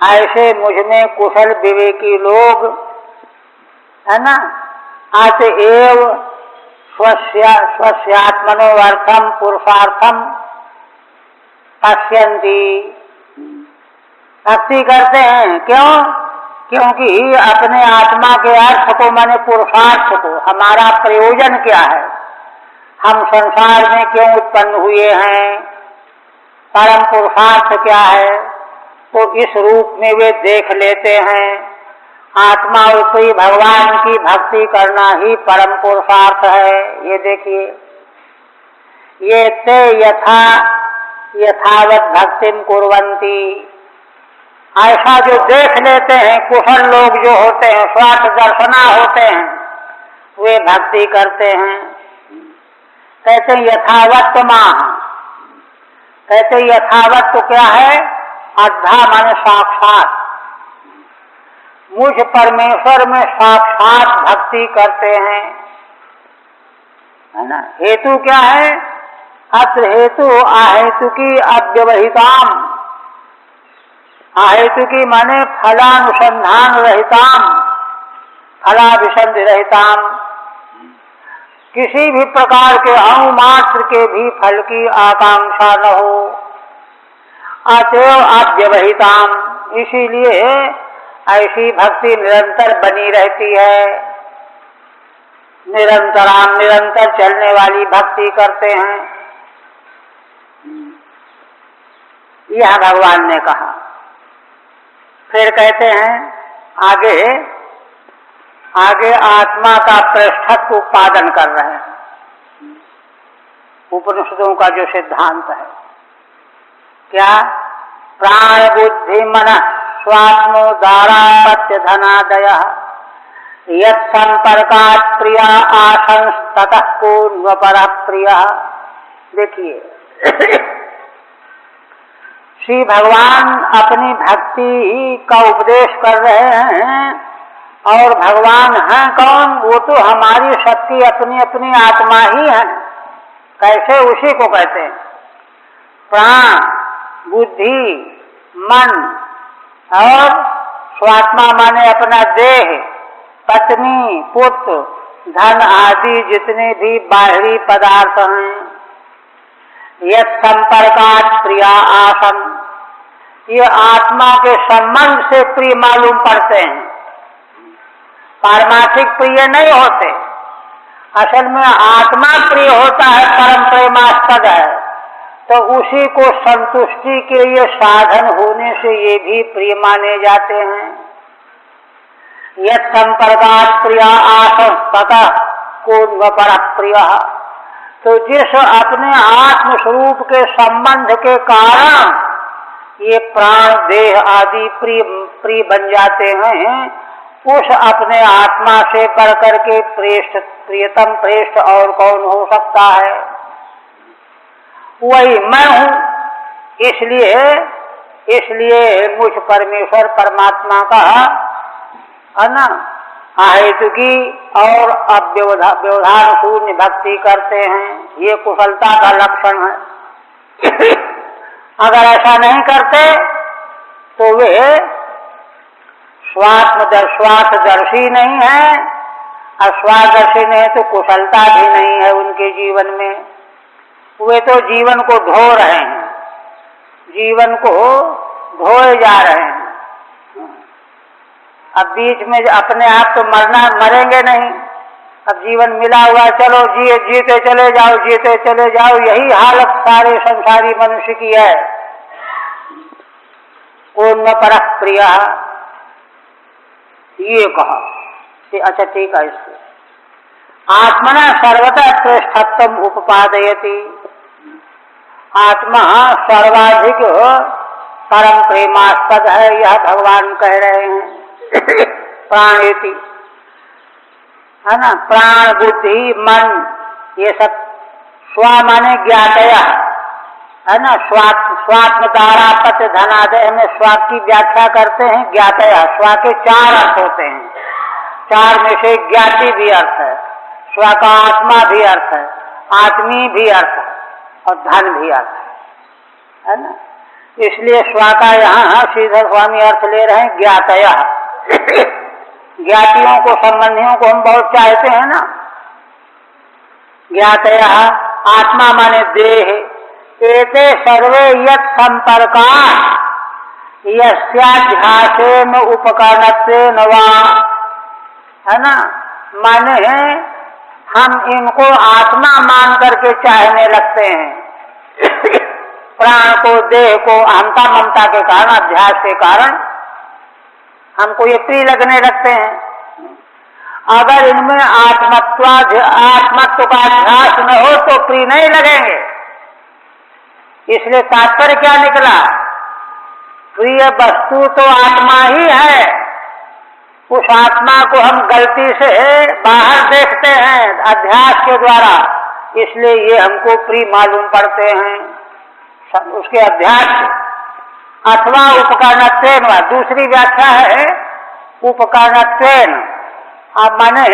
S1: ऐसे मुझ में कुशल विवेकी लोग है ना अतएव स्वस्यात्मनोर्थम पुरुषार्थम पश्यन्ति, भक्ति करते हैं। क्यों? क्योंकि अपने आत्मा के अर्थ को माने पुरुषार्थ को, हमारा प्रयोजन क्या है, हम संसार में क्यों उत्पन्न हुए हैं, परम पुरुषार्थ क्या है, तो इस रूप में वे देख लेते हैं। आत्मा रूपी भगवान की भक्ति करना ही परम पुरुषार्थ है। ये देखिए, ये ते यथावत भक्तिम कुर्वन्ति, ऐसा जो देख लेते हैं कुशल लोग जो होते हैं, स्वार्थ दर्शना होते हैं, वे भक्ति करते हैं। कहते हैं यथावत माह, कहते यथावत तो क्या है? अद्धा मन साक्षात, मुझ परमेश्वर में साक्षात भक्ति करते हैं, है ना। हेतु क्या है? अत्र हेतु आहेतु की अव्यवहिताम, आहेतु की माने फलानुसंधान रहिताम, फलाभिसंधि रहिताम, किसी भी प्रकार के अणु मात्र के भी फल की आकांक्षा न हो। अतएव अव्यवहिताम, इसीलिए ऐसी भक्ति निरंतर बनी रहती है। निरंतराम, निरंतर चलने वाली भक्ति करते हैं, यह भगवान ने कहा। फिर कहते हैं आगे, आगे आत्मा का पृष्ठत्व उत्पादन कर रहे हैं उपनिषदों का जो सिद्धांत है। क्या? प्राण बुद्धि मन स्वात्मोदारापत्य धनादय यत् संपर्कात् प्रिया आशंस ततः पूर्वपर प्रिया। देखिए श्री भगवान अपनी भक्ति का उपदेश कर रहे हैं, और भगवान हैं कौन? वो तो हमारी शक्ति अपनी अपनी आत्मा ही है। कैसे? उसी को कहते हैं प्राण, बुद्धि, मन और स्वात्मा माने अपना देह, पत्नी, पुत्र, धन आदि जितने भी बाहरी पदार्थ हैं। यत् संपर्कात् प्रिया आसन, ये आत्मा के संबंध से प्रिय मालूम पड़ते हैं, पारमार्थिक प्रिय नहीं होते। असल में आत्मा प्रिय होता है, परम प्रेमास्पद है, तो उसी को संतुष्टि के लिए साधन होने से ये भी प्रिय माने जाते हैं। यत् संपर्कात् प्रिया आसन ततः पूर्वपर प्रिय, तो जिस अपने आत्म स्वरूप के संबंध के कारण ये प्राण देह आदि प्रिय बन जाते हैं, उस अपने आत्मा से बढ़कर के प्रियतम श्रेष्ठ और कौन हो सकता है? वही मैं हूँ। इसलिए मुझ परमेश्वर परमात्मा का है ना अहेतु की और व्यवधान शून्य भक्ति करते हैं, ये कुशलता का लक्षण है। अगर ऐसा नहीं करते तो वे स्वार्थदर्शी नहीं है, और स्वार्थदर्शी नहीं तो कुशलता भी नहीं है उनके जीवन में। वे तो जीवन को ढो रहे हैं, जीवन को ढोए जा रहे हैं। अब बीच में अपने आप तो मरेंगे नहीं, अब जीवन मिला हुआ, चलो जीते चले जाओ, जीते चले जाओ, यही हालत सारे संसारी मनुष्य की है। पूर्ण परः प्रिया, ये कहा। अच्छा ठीक है, इससे आत्मना सर्वतः श्रेष्ठत्व उपपादयति, आत्मा सर्वाधिक परम प्रेमास्पद है, यह भगवान कह रहे हैं। प्राणेति है ना, प्राण बुद्धि मन ये सब स्व माने ज्ञातया है ना, स्वात्म द्वारा पत्य धनादय में स्वाप की व्याख्या करते हैं ज्ञातया। स्व के चार अर्थ होते हैं, चार में से ज्ञाति भी अर्थ है, स्व का आत्मा भी अर्थ है, आत्मी भी अर्थ है और धन भी अर्थ है ना। इसलिए स्व का यहाँ श्रीधर स्वामी अर्थ ले रहे हैं ज्ञातया। ज्ञातियों को, संबंधियों को हम बहुत चाहते हैं ना। ज्ञातया आत्मा माने देह, एते सर्वे यत् संपर्का यस्याध्यासेन उपकरणत्वेन वा, है ना, माने हम इनको आत्मा मान करके चाहने लगते हैं। प्राण को, देह को अहंता ममता के कारण, अध्यास के कारण हमको ये प्रिय लगने लगते हैं। अगर इनमें आत्मत्व का अध्यास न हो तो प्रिय नहीं लगेंगे। इसलिए तात्पर्य क्या निकला? प्रिय वस्तु तो आत्मा ही है, उस आत्मा को हम गलती से बाहर देखते हैं अध्यास के द्वारा, इसलिए ये हमको प्रिय मालूम पड़ते हैं, उसके अध्यास। अथवा उपकरणत्वेन, दूसरी व्याख्या है उपकरणत्वेन, आप माने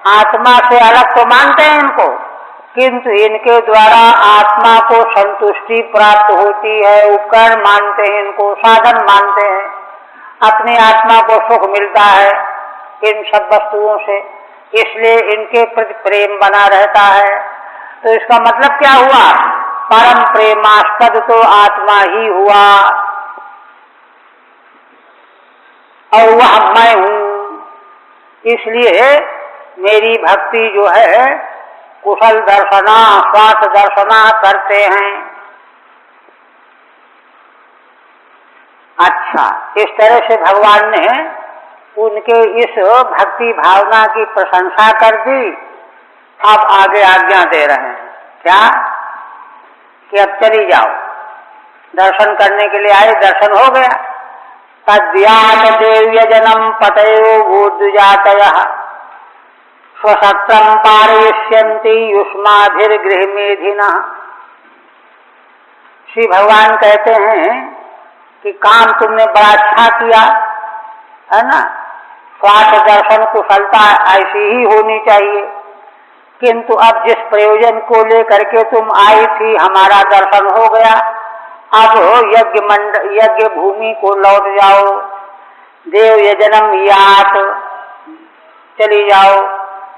S1: आत्मा से अलग तो मानते हैं इनको, किंतु इनके द्वारा आत्मा को संतुष्टि प्राप्त होती है। उपकरण मानते हैं, इनको साधन मानते हैं, अपनी आत्मा को सुख मिलता है इन सब वस्तुओं से, इसलिए इनके प्रति प्रेम बना रहता है। तो इसका मतलब क्या हुआ? परम प्रेमास्पद तो आत्मा ही हुआ और वह मैं हूँ। इसलिए मेरी भक्ति जो है कुशल दर्शना, स्वार्थ दर्शना करते हैं। अच्छा, इस तरह से भगवान ने उनके इस भक्ति भावना की प्रशंसा कर दी। अब आगे आज्ञा दे रहे हैं क्या कि अब चली जाओ, दर्शन करने के लिए आए, दर्शन हो गया। तद्यात देव्य जनम पतयो भूद्विजातयः स्वसत्रम पारयिष्यन्ति युष्माभिर्गृहमेधिनः। श्री भगवान कहते हैं कि काम तुमने बड़ा अच्छा किया है ना, स्वार्थ दर्शन कुशलता ऐसी ही होनी चाहिए, किंतु अब जिस प्रयोजन को लेकर के तुम आई थी, हमारा दर्शन हो गया, अब यज्ञ भूमि को लौट जाओ। देव यजनम यात, चली जाओ।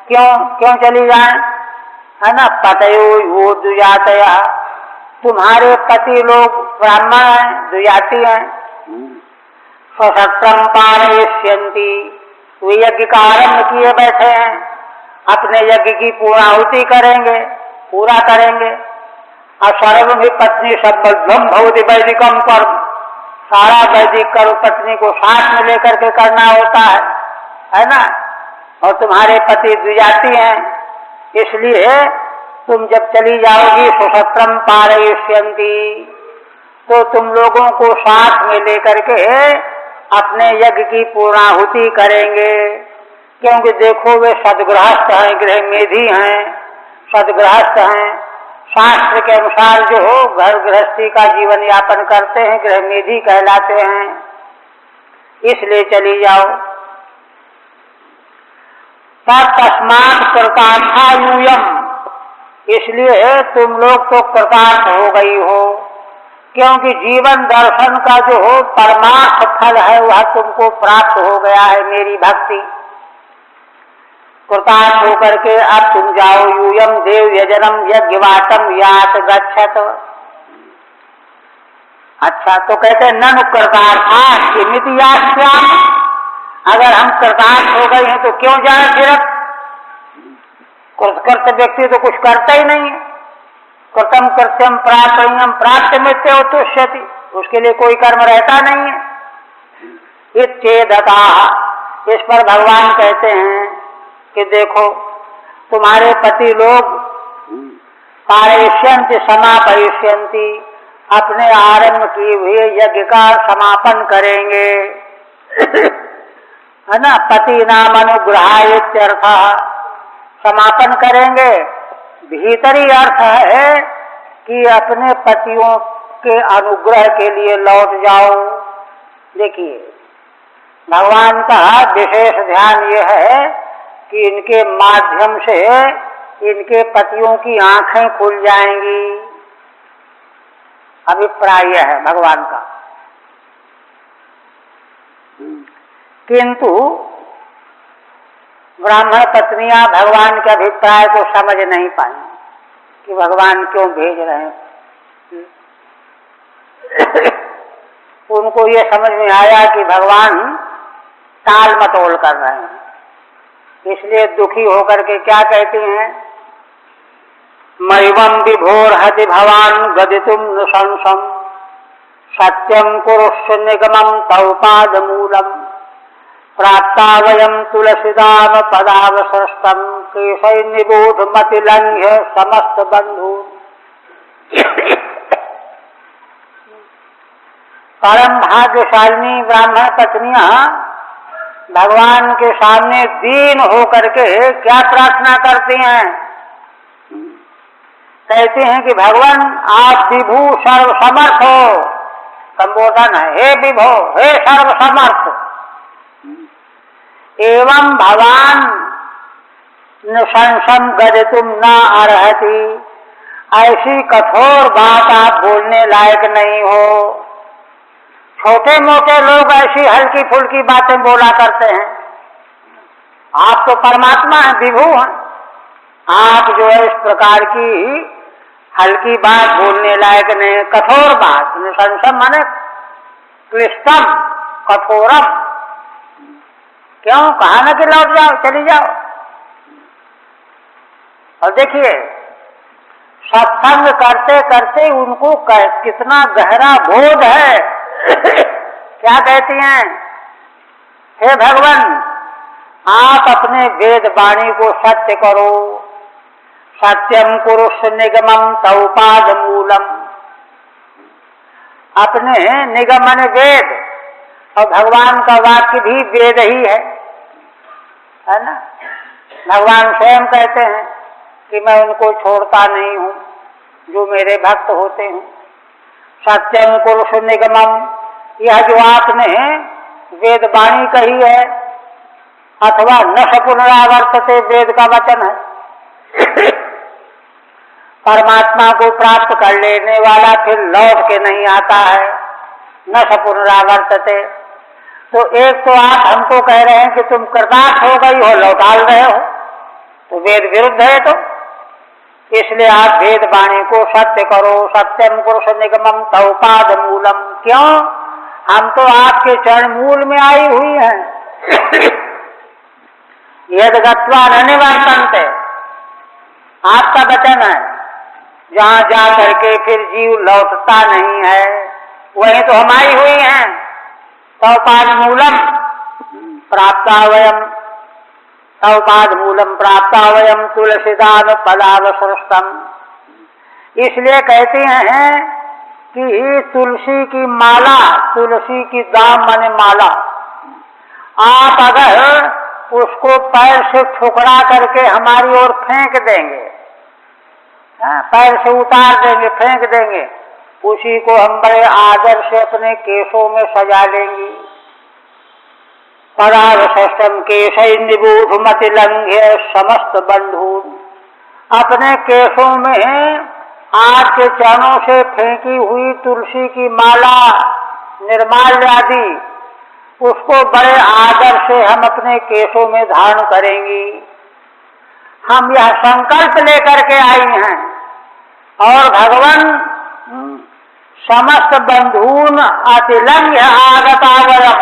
S1: क्यों चली जाए? है ना, पतयो वो दुजातया, तुम्हारे पति लोग ब्राह्मण हैं, दुजाति हैं। स्वसत्रम पारयिष्यन्ति, वे यज्ञ का आरंभ किए बैठे हैं, अपने यज्ञ की पूर्णाहुति करेंगे, पूरा करेंगे। और सर्व भी पत्नी संबद्धम भवति वैदिकम कर्म, सारा वैदिक कर्म पत्नी को साथ में लेकर के करना होता है ना। और तुम्हारे पति द्विजाति हैं, इसलिए तुम जब चली जाओगी सुसत्रम पारयिष्यन्ति, तो तुम लोगों को साथ में लेकर के अपने यज्ञ की पूर्णाहुति करेंगे। क्योंकि देखो वे सदगृहस्थ हैं, गृह मेधी हैं, सदगृहस्थ हैं, शास्त्र के अनुसार जो घर गृहस्थी का जीवन यापन करते हैं गृह मेधी कहलाते हैं, इसलिए चली जाओ। तस्मात् कृतार्था यूयम्, इसलिए तुम लोग तो कृतार्थ हो गई हो, क्योंकि जीवन दर्शन का जो परमार्थ फल है वह तुमको प्राप्त हो गया है, मेरी भक्ति। कृतार्थ होकर के अब तुम जाओ। यूयम देव यजनम यज्ञवाटम यात गच्छत। अच्छा, तो कहते हैं ननु कृतार्था किमिति यास्याम, अगर हम कृतार्थ हो गए हैं तो क्यों जाए फिर? कृतकृत व्यक्ति तो कुछ करता ही नहीं है। कृतम कृत्यम प्राप्तयम प्राप्त मित्य तुष्यति, उसके लिए कोई कर्म रहता नहीं है। इत्येदता, इस पर भगवान कहते हैं कि देखो तुम्हारे पति लोग पारयिष्यन्ति समापयिष्यन्ति, अपने आरंभ किए हुए यज्ञ का समापन करेंगे, है ना। पति नाम अनुग्रहाय इत्यर्थ, समापन करेंगे। भीतरी अर्थ है कि अपने पतियों के अनुग्रह के लिए लौट जाओ। देखिए भगवान का विशेष ध्यान यह है कि इनके माध्यम से इनके पतियों की आंखें खुल जाएंगी, अभिप्राय यह है भगवान का। किंतु ब्राह्मण पत्नियां भगवान के अभिप्राय को समझ नहीं पाई कि भगवान क्यों भेज रहे हैं। उनको ये समझ में आया कि भगवान टाल मटोल कर रहे हैं, इसलिए दुखी होकर के क्या कहती हैं, मैवं विभोर्हति भवान गदितुम नृशंसम सत्यम कुरुष्व निगमं तव पादमूलम प्राप्ता वयं तुलसीदाम पदावसृष्टम केशै निबोध मतिलंघ्य समस्त बंधु। परम भाग्यशालिनी ब्राह्मण पत्नियां भगवान के सामने दीन होकर के क्या प्रार्थना करती हैं? कहती हैं कि भगवान आप विभु सर्वसमर्थ हो, संबोधन है, हे विभो, हे सर्वसमर्थ। एवं भगवान नृशंसम गदितुम न अर्हति, ऐसी कठोर बात आप बोलने लायक नहीं हो। छोटे मोटे लोग ऐसी हल्की फुल्की बातें बोला करते हैं, आप तो परमात्मा हैं, विभु हैं। आप जो है इस प्रकार की हल्की बात बोलने लायक नहीं, कठोर बात। नृशंसम माने क्लिष्टम, कठोरम। क्यों? कहा ना कि लौट जाओ, चली जाओ। और देखिए, सत्संग करते करते उनको कितना गहरा बोध है। क्या कहती हैं? हे भगवान, आप अपने वेद वाणी को सत्य करो। सत्यम कुरुष निगमम तौपाद मूलम। अपने निगम माने वेद, और भगवान का वाक्य भी वेद ही है ना। भगवान स्वयं कहते हैं कि मैं उनको छोड़ता नहीं हूं जो मेरे भक्त होते हैं। सत्यम कुरुष निगमम, यह जो आपने वेद वाणी कही है, अथवा न पुनरावर्तते वेद का वचन है। परमात्मा को प्राप्त कर लेने वाला फिर लौट के नहीं आता है, न पुनरावर्तते। तो एक तो आप हमको कह रहे हैं कि तुम कृतार्थ हो गई हो, लौटा रहे हो, तो वेद विरुद्ध है। तो इसलिए आप वेद वाणी को सत्य करो। सत्यम पुरुष निगमम तौपाद मूलम। क्यों? हम तो आपके चरण मूल में आई हुई हैं। यद गत्वा न निवर्तन्ते, आपका वचन है, जहां जा करके फिर जीव लौटता नहीं है, वहीं तो हम आई हुई हैं। तौपाद मूलम प्राप्ता वयम, तौपाद मूलम प्राप्ता वयम तुलसीदान पदावसृष्टम। इसलिए कहते हैं कि तुलसी की माला, तुलसी की दाम माने माला, आप अगर उसको पैर से ठुकरा करके हमारी ओर फेंक देंगे, पैर से उतार देंगे, फेंक देंगे, उसी को हम बड़े आदर से अपने केशों में सजा लेंगी। परावशम केशै निबूधमति लंघ्य समस्त बंधून। अपने केशों में आपके चरणों से फेंकी हुई तुलसी की माला, निर्माल्य आदि, उसको बड़े आदर से हम अपने केशों में धारण करेंगी। हम यह संकल्प लेकर के आई हैं। और भगवान समस्त बंधून अतिलंघ्य आगतावरम,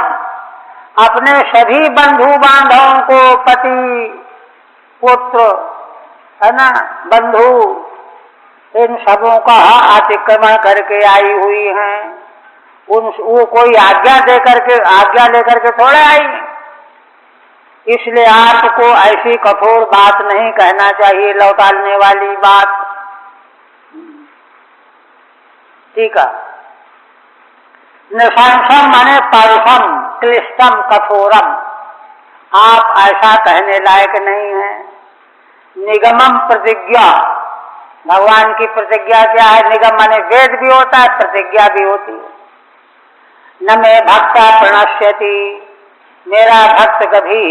S1: अपने सभी बंधु बांधवों को, पति पुत्र है ना, बंधु, इन सबों का अतिक्रमण करके आई हुई हैं। वो कोई आज्ञा लेकर के थोड़े आई। इसलिए आपको ऐसी कठोर बात नहीं कहना चाहिए, लौटाने वाली बात। ठीक है। नृशंसम माने परुषम, क्लिष्टम, कठोरम, आप ऐसा कहने लायक नहीं है। निगमम प्रतिज्ञा, भगवान की प्रतिज्ञा क्या है? निगम माने वेद भी होता है, प्रतिज्ञा भी होती है। न मे भक्ता प्रणश्यति, मेरा भक्त कभी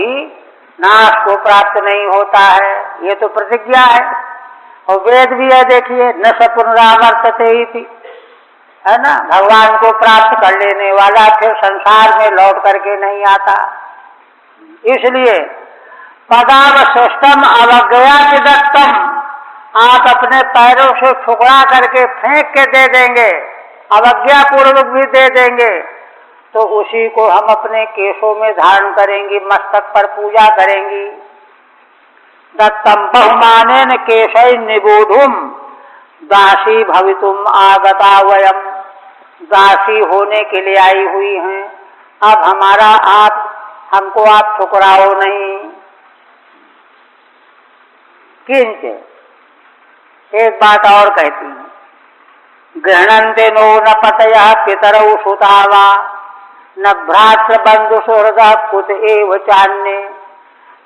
S1: नाश को प्राप्त नहीं होता है, ये तो प्रतिज्ञा है। और वेद भी है, देखिए, न स पुनरावर्तते इति, है ना। भगवान को प्राप्त कर लेने वाला फिर संसार में लौट करके नहीं आता। इसलिए पदावशिष्टम अवज्ञया विदत्तम, आप अपने पैरों से ठुकरा करके फेंक के दे देंगे, अवज्ञा पूर्वक भी दे देंगे, तो उसी को हम अपने केशों में धारण करेंगी, मस्तक पर पूजा करेंगी। दत्तम बहुमानेन केशै निबोधुम दासी भवितुम आगता वयम, दासी होने के लिए आई हुई हैं। अब हमको आप ठुकराओ नहीं। किंच एक बात और कहती हैं, गृह्णन्ते नो न पतयः पितरौ सुतावा, न भ्रातृ बंधु सुहृदः कुत एव चान्ये,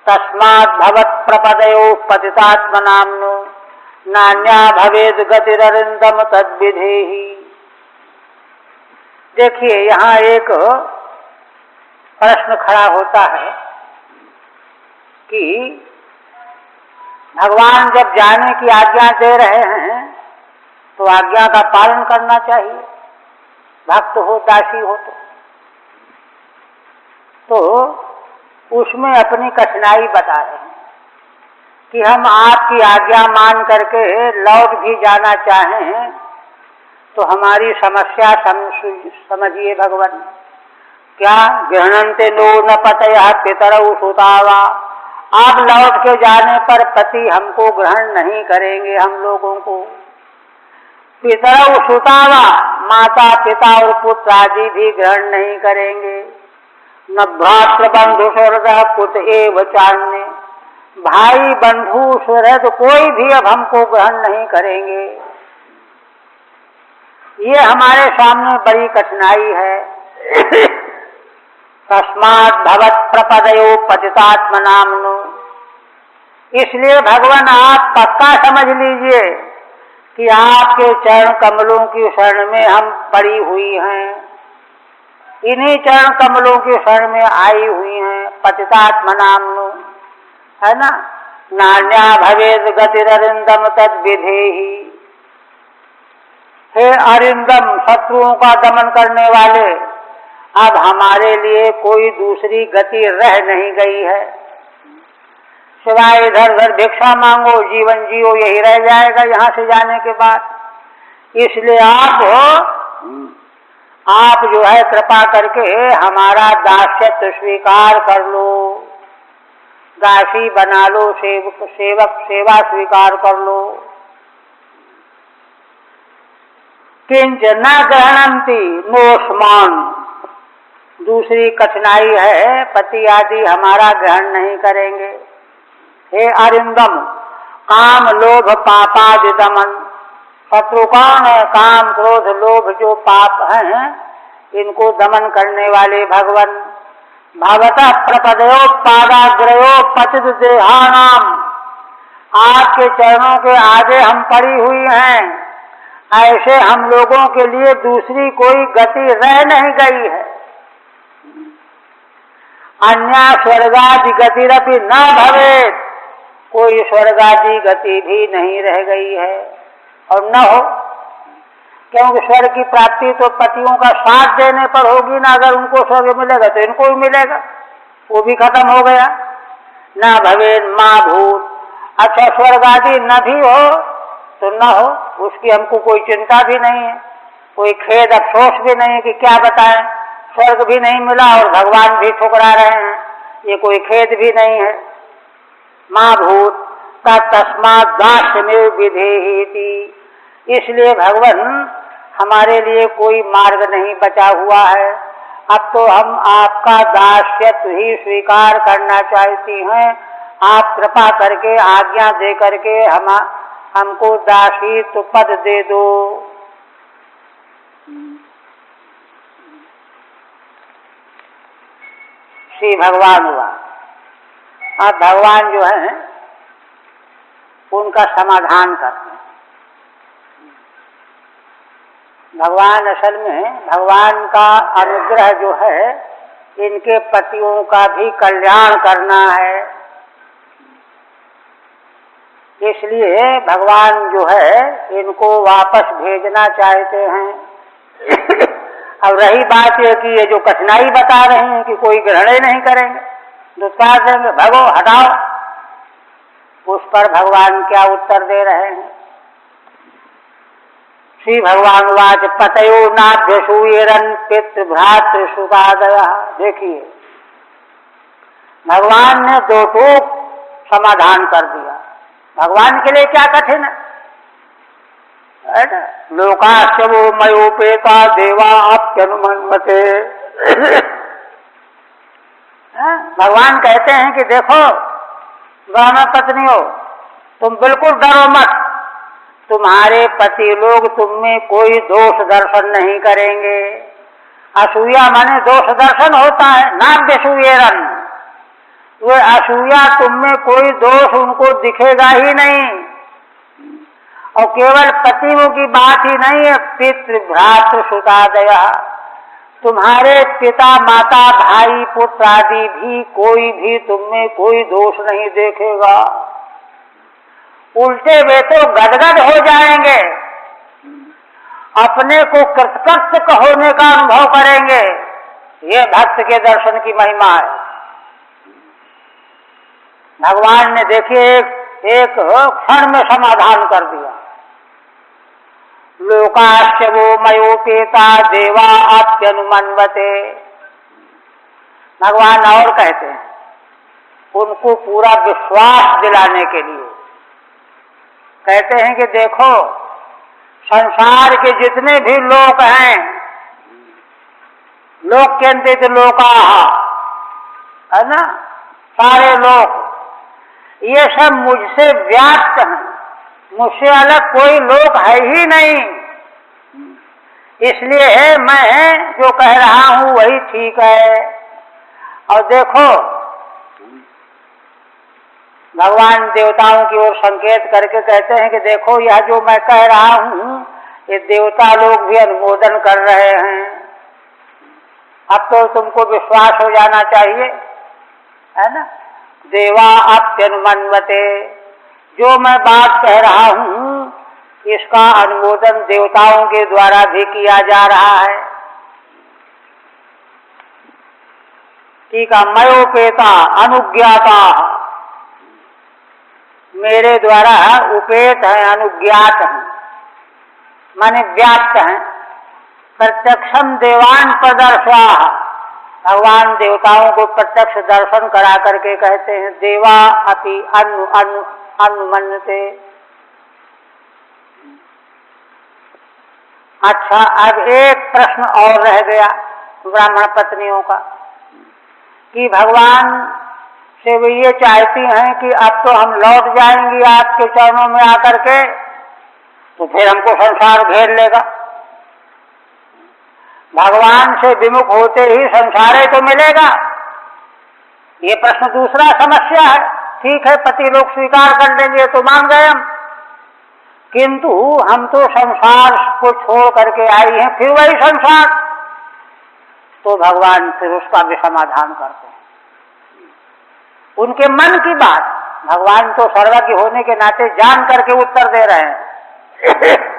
S1: तस्मात् भवत् प्रपदयो पतितात्मनाम्नो, नान्या भवेद गतिररिन्दम तद्विधेहि। देखिए, यहाँ एक प्रश्न खड़ा होता है कि भगवान जब जाने की आज्ञा दे रहे हैं तो आज्ञा का पालन करना चाहिए, भक्त हो दासी हो तो उसमें अपनी कठिनाई बता रहे हैं कि हम आपकी आज्ञा मान करके लौट भी जाना चाहें तो हमारी समस्या समझिए भगवान। क्या गृहणन्ते नो न पतयः पितरौ सुतावा, आप लौट के जाने पर पति हमको ग्रहण नहीं करेंगे, हम लोगों को। पितरौ सुतावा, माता पिता और पुत्र आदि भी ग्रहण नहीं करेंगे। न भ्रातृ बंधु सुहृदः कुत एव चान्ये, भाई बंधु सुहृद कोई भी अब हमको ग्रहण नहीं करेंगे। ये हमारे सामने बड़ी कठिनाई है। तस्मात् भवत् प्रपदयो पतितात्मनाम्नो, इसलिए भगवान आप पक्का समझ लीजिए कि आपके चरण कमलों की शरण में हम पड़ी हुई हैं, इन्हीं चरण कमलों की शरण में आई हुई हैं। पतितात्मनाम्नो है ना, नान्या भवेद गतिररिंदम तद विधेहि। हे अरिंदम, शत्रुओं का दमन करने वाले, अब हमारे लिए कोई दूसरी गति रह नहीं गई है, सिवाय इधर उधर भिक्षा मांगो, जीवन जियो, यही रह जाएगा यहाँ से जाने के बाद। इसलिए आप जो है कृपा करके हमारा दास्यत्व स्वीकार कर लो, दासी बना लो, सेवक सेवा स्वीकार कर लो। किंच न ग्रहणन्ति नोष्मान, दूसरी कठिनाई है, पति आदि हमारा ग्रहण नहीं करेंगे। हे अरिंदम, काम लोभ पापादि दमन, शत्रु कौन है? काम क्रोध लोभ जो पाप हैं, इनको दमन करने वाले भगवान। भवतः प्रपदयोपादाग्रयो पतित देहानाम, आपके चरणों के आगे हम पड़ी हुई हैं, ऐसे हम लोगों के लिए दूसरी कोई गति रह नहीं गई है। अन्या स्वर्गादि गतिरपि न भवेत्, कोई स्वर्गादि गति भी नहीं रह गई है और न हो, क्योंकि स्वर्ग की प्राप्ति तो पतियों का साथ देने पर होगी ना। अगर उनको स्वर्ग मिलेगा तो इनको भी मिलेगा, वो भी खत्म हो गया। न भवेन् मा भूत्, अच्छा स्वर्ग आदि न भी हो तो न हो, उसकी हमको कोई चिंता भी नहीं है, कोई खेद अफसोस भी नहीं है कि क्या बताएं, स्वर्ग भी नहीं मिला और भगवान भी ठुकरा रहे हैं, ये कोई खेद भी नहीं है। माँ भूत तस्मात् दास्यमेव विधेहि, इसलिए भगवान हमारे लिए कोई मार्ग नहीं बचा हुआ है। अब तो हम आपका दास्यत्व ही स्वीकार करना चाहती हैं। आप कृपा करके आज्ञा दे करके हमको दासीत्व पद दे दो। श्री भगवान हुआ। अब भगवान जो है उनका समाधान करते हैं। भगवान असल में भगवान का अनुग्रह जो है इनके पतियों का भी कल्याण करना है, इसलिए भगवान जो है इनको वापस भेजना चाहते हैं। अब रही बात यह कि ये जो कठिनाई बता रहे हैं कि कोई ग्रहण ही नहीं करेंगे, दुष्कार देंगे, भगो हटाओ, उस पर भगवान क्या उत्तर दे रहे हैं। श्री भगवान वाच पतयो नाभ्यसूयरन् पितृभ्रातृ सुतादयः। देखिए भगवान ने दो टूक समाधान कर दिया। भगवान के लिए क्या कठिन है? लोकास्य वो मयोपेता देवा अप्यनुमन्वते। भगवान कहते हैं कि देखो ब्राह्मण पत्नियों, तुम बिल्कुल डरो मत, तुम्हारे पति लोग तुम में कोई दोष दर्शन नहीं करेंगे। असूया माने दोष दर्शन होता है, नाभ्यसूयेरन्, वे असूया तुम में कोई दोष उनको दिखेगा ही नहीं। और केवल पतियों की बात ही नहीं है, पितृ भ्रातृ सुतादयः, तुम्हारे पिता माता भाई पुत्र आदि भी कोई भी तुम में कोई दोष नहीं देखेगा। उल्टे वे तो गदगद हो जाएंगे, अपने को कृतकृत्य होने का अनुभव करेंगे। ये भक्त के दर्शन की महिमा है। भगवान ने देखिए एक क्षण में समाधान कर दिया। लोकाश्च वो मयोपेता देवा आप्यनुमन्वते। भगवान और कहते हैं, उनको पूरा विश्वास दिलाने के लिए कहते हैं कि देखो, संसार के जितने भी लोक हैं, लोक केंद्रित लोका है ना, सारे लोग ये सब मुझसे व्याप्त हैं, मुझसे अलग कोई लोक है ही नहीं। इसलिए मैं जो कह रहा हूं वही ठीक है। और देखो, भगवान देवताओं की ओर संकेत करके कहते हैं कि देखो, यह जो मैं कह रहा हूं ये देवता लोग भी अनुमोदन कर रहे हैं। अब तो तुमको विश्वास हो जाना चाहिए, है ना। देवा अप्यनुमन्वते, जो मैं बात कह रहा हूं इसका अनुमोदन देवताओं के द्वारा भी किया जा रहा है। ठीक है, मयोपेता अनुज्ञाता, मेरे द्वारा उपेत है, अनुज्ञात है, माने व्याप्त है। प्रत्यक्षम देवान प्रदर्शा, भगवान देवताओं को प्रत्यक्ष दर्शन करा करके कहते हैं देवा अपि अनुमन्यते। अच्छा, अब एक प्रश्न और रह गया ब्राह्मण पत्नियों का कि भगवान से वे ये चाहती हैं कि अब तो हम लौट जाएंगी आपके चरणों में आकर के, तो फिर हमको संसार घेर लेगा। भगवान से विमुख होते ही संसार ही तो मिलेगा। ये प्रश्न दूसरा समस्या है। ठीक है, पति लोग स्वीकार कर लेंगे तो मान गए हम, किंतु हम तो संसार को छोड़ करके आई हैं, फिर वही संसार। तो भगवान फिर उसका भी समाधान करते हैं। उनके मन की बात भगवान तो सर्वज्ञ होने के नाते जान करके उत्तर दे रहे हैं।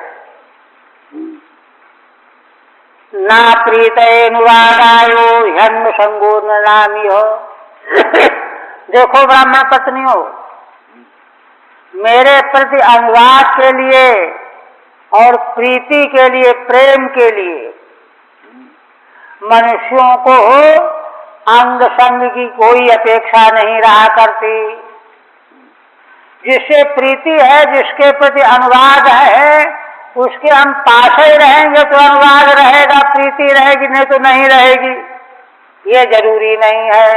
S1: ना प्रीतनुरागायो ह्यन्म संगो नामी हो। देखो ब्राह्मण पत्नियों, मेरे प्रति अनुराग के लिए और प्रीति के लिए, प्रेम के लिए मनुष्यों को अंग संग की कोई अपेक्षा नहीं रहा करती। जिससे प्रीति है, जिसके प्रति अनुराग है, उसके हम पास ही रहेंगे तो अनुराग रहेगा, प्रीति रहेगी, नहीं तो नहीं रहेगी। ये जरूरी नहीं है।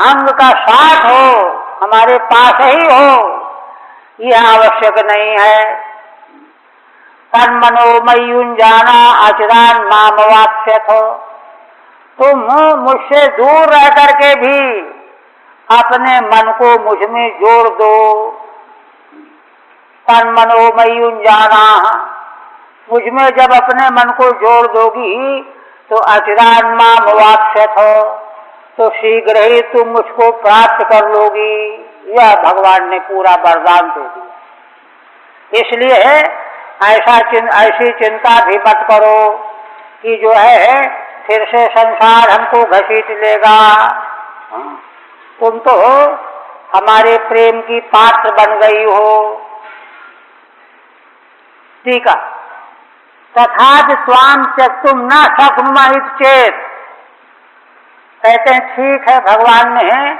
S1: अंग का साथ हो, हमारे पास ही हो, यह आवश्यक नहीं है। तन मनोमयुंजाना अचिरान मामवाप्स्यथ हो। तुम मुझसे दूर रह करके भी अपने मन को मुझ में जोड़ दो। तन मनोमयुंजाना, मुझ में जब अपने मन को जोड़ दोगी तो अचिरान मामवाप्स्यथ हो, तो शीघ्र ही तुम मुझको प्राप्त कर लोगी। यह भगवान ने पूरा वरदान दे दिया। इसलिए ऐसी चिंता भी मत करो कि जो है फिर से संसार हमको घसीट लेगा। तुम तो हमारे प्रेम की पात्र बन गई हो। ठीक है, तथापि स्वाम त्यक्तुम न शक्नुमः चेत। कहते हैं ठीक है, भगवान ने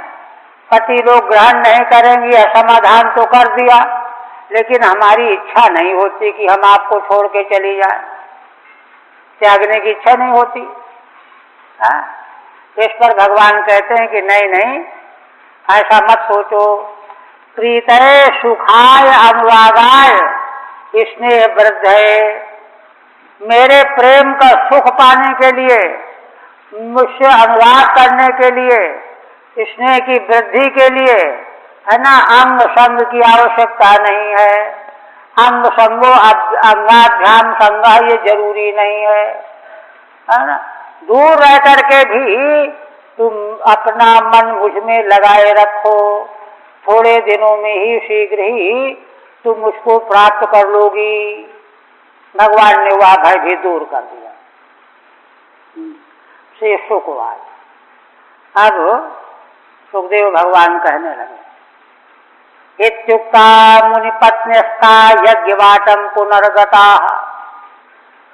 S1: पति लोग ग्रहण नहीं करेंगे, समाधान तो कर दिया, लेकिन हमारी इच्छा नहीं होती कि हम आपको छोड़ के चली जाए। त्यागने की इच्छा नहीं होती। इस पर भगवान कहते हैं कि नहीं नहीं, ऐसा मत सोचो। प्रीतये सुखाय अनुरागाय स्नेह वृद्धये। मेरे प्रेम का सुख पाने के लिए, मुझसे अनुराग करने के लिए, स्नेह की वृद्धि के लिए, है ना, अंग संग की आवश्यकता नहीं है। अंग संगो अंगाभ्याम संगा, ये जरूरी नहीं है ना। दूर रह करके भी तुम अपना मन मुझ में लगाए रखो, थोड़े दिनों में ही शीघ्र ही तुम उसको प्राप्त कर लोगी। भगवान ने वह भय भी दूर कर दिया। श्री सुखवाद। अब सुखदेव भगवान कहने लगे, इत्युक्ता मुनिपत्न्यस्ता यज्ञवाटं पुनर्गता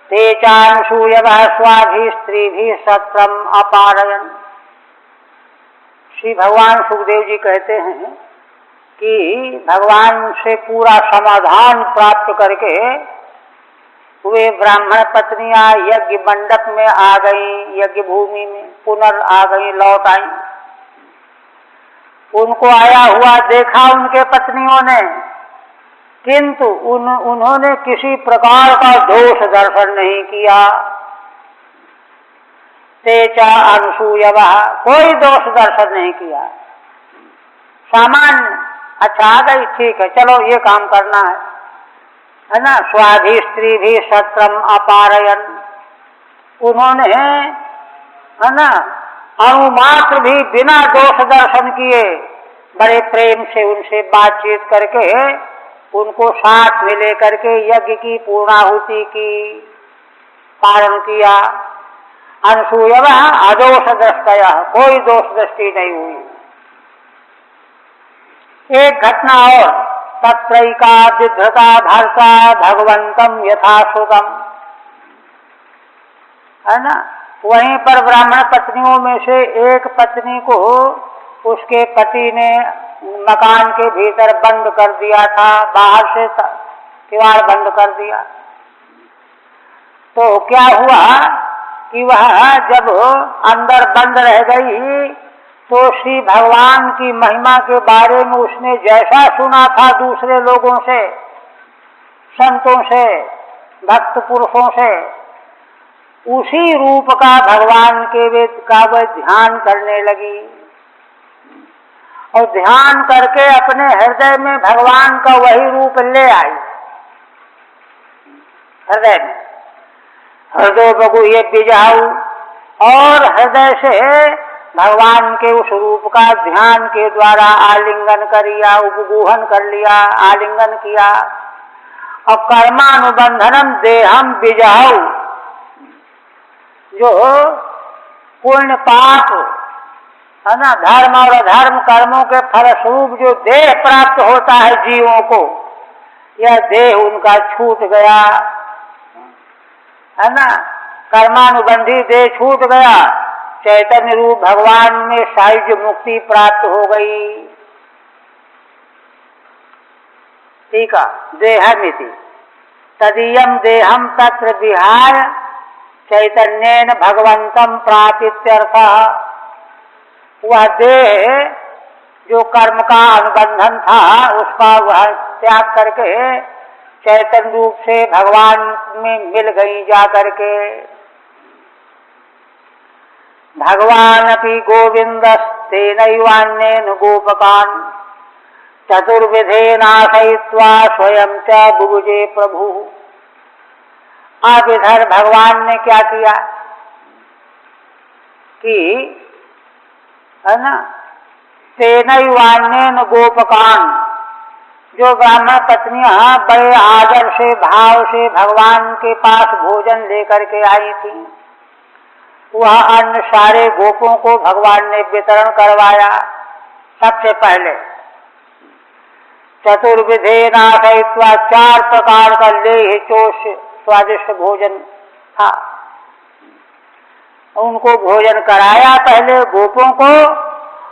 S1: ते चानुसूयवः स्वाभिः स्त्रीभिः सत्रम अपारयन्। श्री भगवान सुखदेव जी कहते हैं कि भगवान से पूरा समाधान प्राप्त करके वे ब्राह्मण पत्नियां यज्ञ मंडप में आ गई, यज्ञ भूमि में पुनर् आ गई, लौट आई। उनको आया हुआ देखा उनके पत्नियों ने, किंतु उन्होंने किसी प्रकार का दोष दर्शन नहीं किया। तेचा अनुसूयवः, कोई दोष दर्शन नहीं किया, सामान्य, अच्छा आ गई, ठीक है, चलो ये काम करना है ना। स्वाधि स्त्री भी सत्रम अपारयन, उन्होंने है ना अणुमात्र भी बिना दोष दर्शन किए बड़े प्रेम से उनसे बातचीत करके उनको साथ में लेकर के यज्ञ की पूर्णाहुति की पालन किया। अनुसूयवः अदोष दृष्टया, कोई दोष दृष्टि नहीं हुई। एक घटना और, तत्रैका विधृता भर्ता भगवंतम यथाश्रुतम, है ना। वहीं पर ब्राह्मण पत्नियों में से एक पत्नी को उसके पति ने मकान के भीतर बंद कर दिया था, बाहर से किवाड़ बंद कर दिया। तो क्या हुआ कि वह जब अंदर बंद रह गई तो श्री भगवान की महिमा के बारे में उसने जैसा सुना था दूसरे लोगों से, संतों से, भक्त पुरुषों से, उसी रूप का भगवान के वेद का वह ध्यान करने लगी और ध्यान करके अपने हृदय में भगवान का वही रूप ले आई। हृदय में हृदय बगु ये बिजाऊ, और हृदय से भगवान के उस रूप का ध्यान के द्वारा आलिंगन करिया, उपगूहन कर लिया, आलिंगन किया। और कर्मानुबंधनम देहम बिजाऊ, जो पुण्य पाप है ना, धर्म और अधर्म कर्मों के फलस्वरूप जो देह प्राप्त होता है जीवों को, यह देह उनका छूट गया, है ना। कर्मानुबंधी देह छूट गया, चैतन्य रूप भगवान में सायुज्य मुक्ति प्राप्त हो गई। ठीक है, देहमिति तदीयम देहम तत्र विहाय चैतन्येन भगवंतम प्रापित्यर्थः। वह देह जो कर्म का अनुबंधन था उसका वह त्याग करके चैतन्य रूप से भगवान में मिल गई जा करके। भगवान अपि गोविंदस्तेनैवान्येन गोपकान् चतुर्विधेनाशयित्वा स्वयं च बुभुजे प्रभु। अब इधर भगवान ने क्या किया कि है ना, तेनैवान्येन गोपकान्, जो ब्राह्मण पत्नियां बड़े आदर से भाव से भगवान के पास भोजन लेकर के आई थी, वह अन्न सारे गोपों को भगवान ने वितरण करवाया। सबसे पहले चतुर्विधेनाशयित्वा, 4 प्रकार का लेह चोष स्वादिष्ट भोजन था, उनको भोजन कराया पहले गोपों को।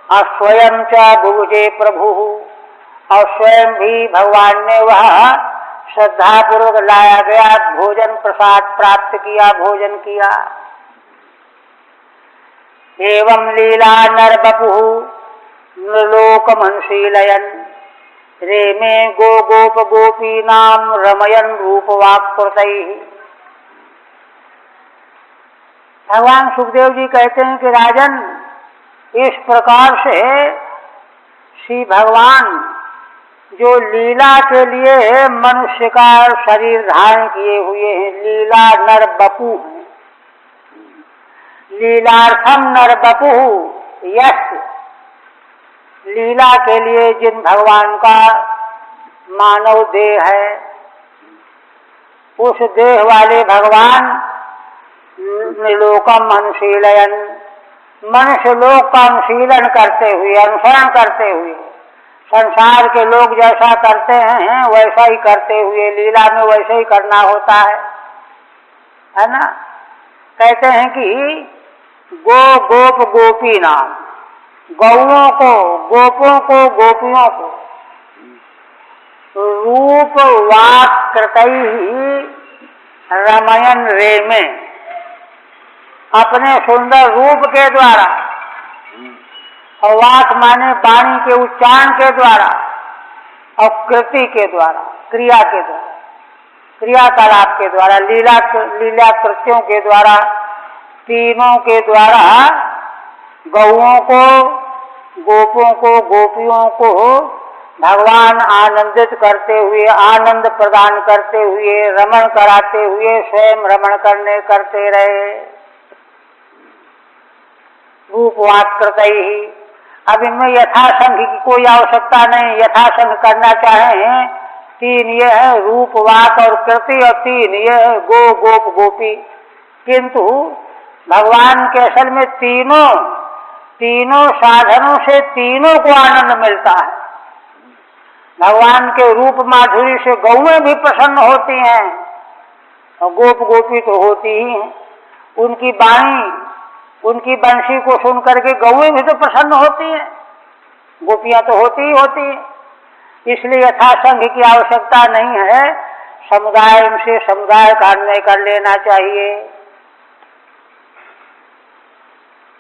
S1: और स्वयं च बुभुजे प्रभु, और स्वयं भी भगवान ने वह श्रद्धा पूर्वक लाया गया भोजन प्रसाद प्राप्त किया, भोजन किया। एवं लीला नरबपुः नृलोकमनुशीलयन् रेमे गो गोप गोपीनाम रमयन् रूपवाक्कृतैः। भगवान सुखदेव जी कहते हैं कि राजन, इस प्रकार से श्री भगवान जो लीला के लिए मनुष्य का शरीर धारण किए हुए हैं, लीला नर बपू है, लीलार्थम नर बपू यश, लीला के लिए जिन भगवान का मानव देह है, उस देह वाले भगवान लोकम अनुशीलयन, मनुष्य लोक का अनुशीलन करते हुए, अनुसरण करते हुए, संसार के लोग जैसा करते हैं वैसा ही करते हुए, लीला में वैसे ही करना होता है ना। कहते हैं कि गो गोप गोपी नाम, गौओं को, गोपों को, गोपियों को रूप वाक कृतैः रमयन रेमे, अपने सुंदर रूप के द्वारा, और वाक माने वाणी के उच्चारण के द्वारा, और कृति के द्वारा, क्रिया के द्वारा, क्रियाकलाप के द्वारा, लीला कृत्यों के द्वारा, तीनों के द्वारा गौओं को, गोपों को, गोपियों को भगवान आनंदित करते हुए, आनंद प्रदान करते हुए, रमण कराते हुए स्वयं रमण करते रहे। रूपवाक कृतैः, अब इनमें यथासंग की कोई आवश्यकता नहीं, यथासंग करना चाहे तीन ये है रूप वाक और कृति, और तीन ये है गो गोप गोपी। किंतु भगवान के असल में तीनों साधनों से तीनों को आनंद मिलता है। भगवान के रूप माधुरी से गौएं भी प्रसन्न होती हैं, और गोप गोपी तो होती ही हैं। उनकी वाणी, उनकी बंशी को सुन करके गौएं भी तो प्रसन्न होती हैं, गोपियां तो होती ही होती हैं। इसलिए यथासंग की आवश्यकता नहीं है, समुदाय से समुदाय का अन्वय कर लेना चाहिए।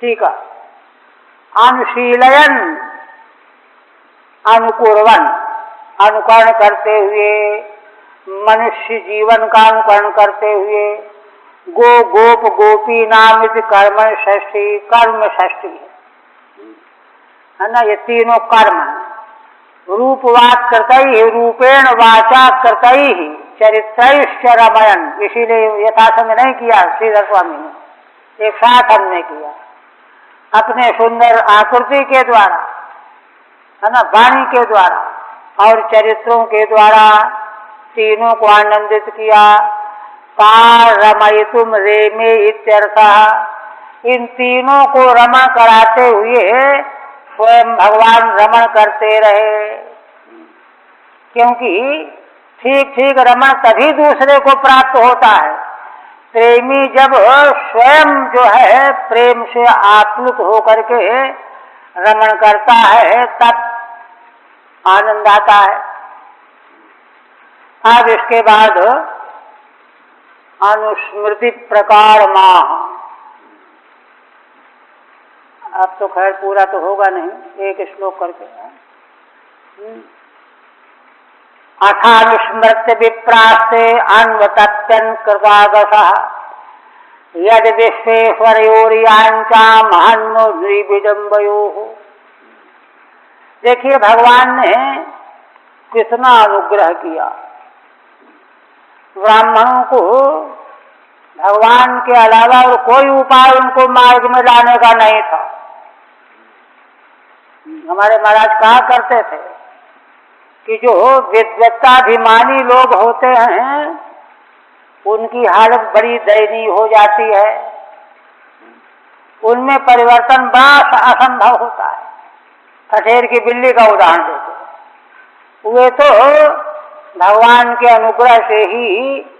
S1: ठीक है। अनुशीलयन, अनुकुर्वन, अनुकरण करते हुए, मनुष्य जीवन का अनुकरण करते हुए, गो गोप गोपी नामित कर्म षष्ठी, कर्म षष्ठी है ना, ये तीनों कर्म है। रूपवाक कृतैः, रूपेण वाचा कृतैः चरित्रैश्च रमयन, इसीलिए यथासंग नहीं किया श्रीधर स्वामी ने, एक साथ हमने किया अपने सुंदर आकृति के द्वारा, है ना, वाणी के द्वारा और चरित्रों के द्वारा तीनों को आनंदित किया। रमयितुम रेमे इत्यर्थः, इन तीनों को रमण कराते हुए स्वयं भगवान रमण करते रहे, क्योंकि ठीक ठीक रमण तभी दूसरे को प्राप्त होता है। प्रेमी जब स्वयं जो है प्रेम से आप्लुत होकर के रमण करता है तब आनंद आता है। अब इसके बाद अनुस्मृति प्रकार माह, अब तो खैर पूरा तो होगा नहीं, एक श्लोक करके। अथानुस्मृत्य विप्रास्ते अन्वतत्यन् कृतागसः यद विश्वेश्वरयोर्यांचा महन्नो द्विविडम्बयोः। देखिए भगवान ने कितना अनुग्रह किया। ब्राह्मणों को भगवान के अलावा और कोई उपाय उनको मार्ग में लाने का नहीं था। हमारे महाराज कहा करते थे कि जो विद्वत्ताभिमानी लोग होते हैं उनकी हालत बड़ी दयनीय हो जाती है, उनमें परिवर्तन बड़ा असंभव होता है। कठेर की बिल्ली का उदाहरण देते, वे तो भगवान के अनुग्रह से ही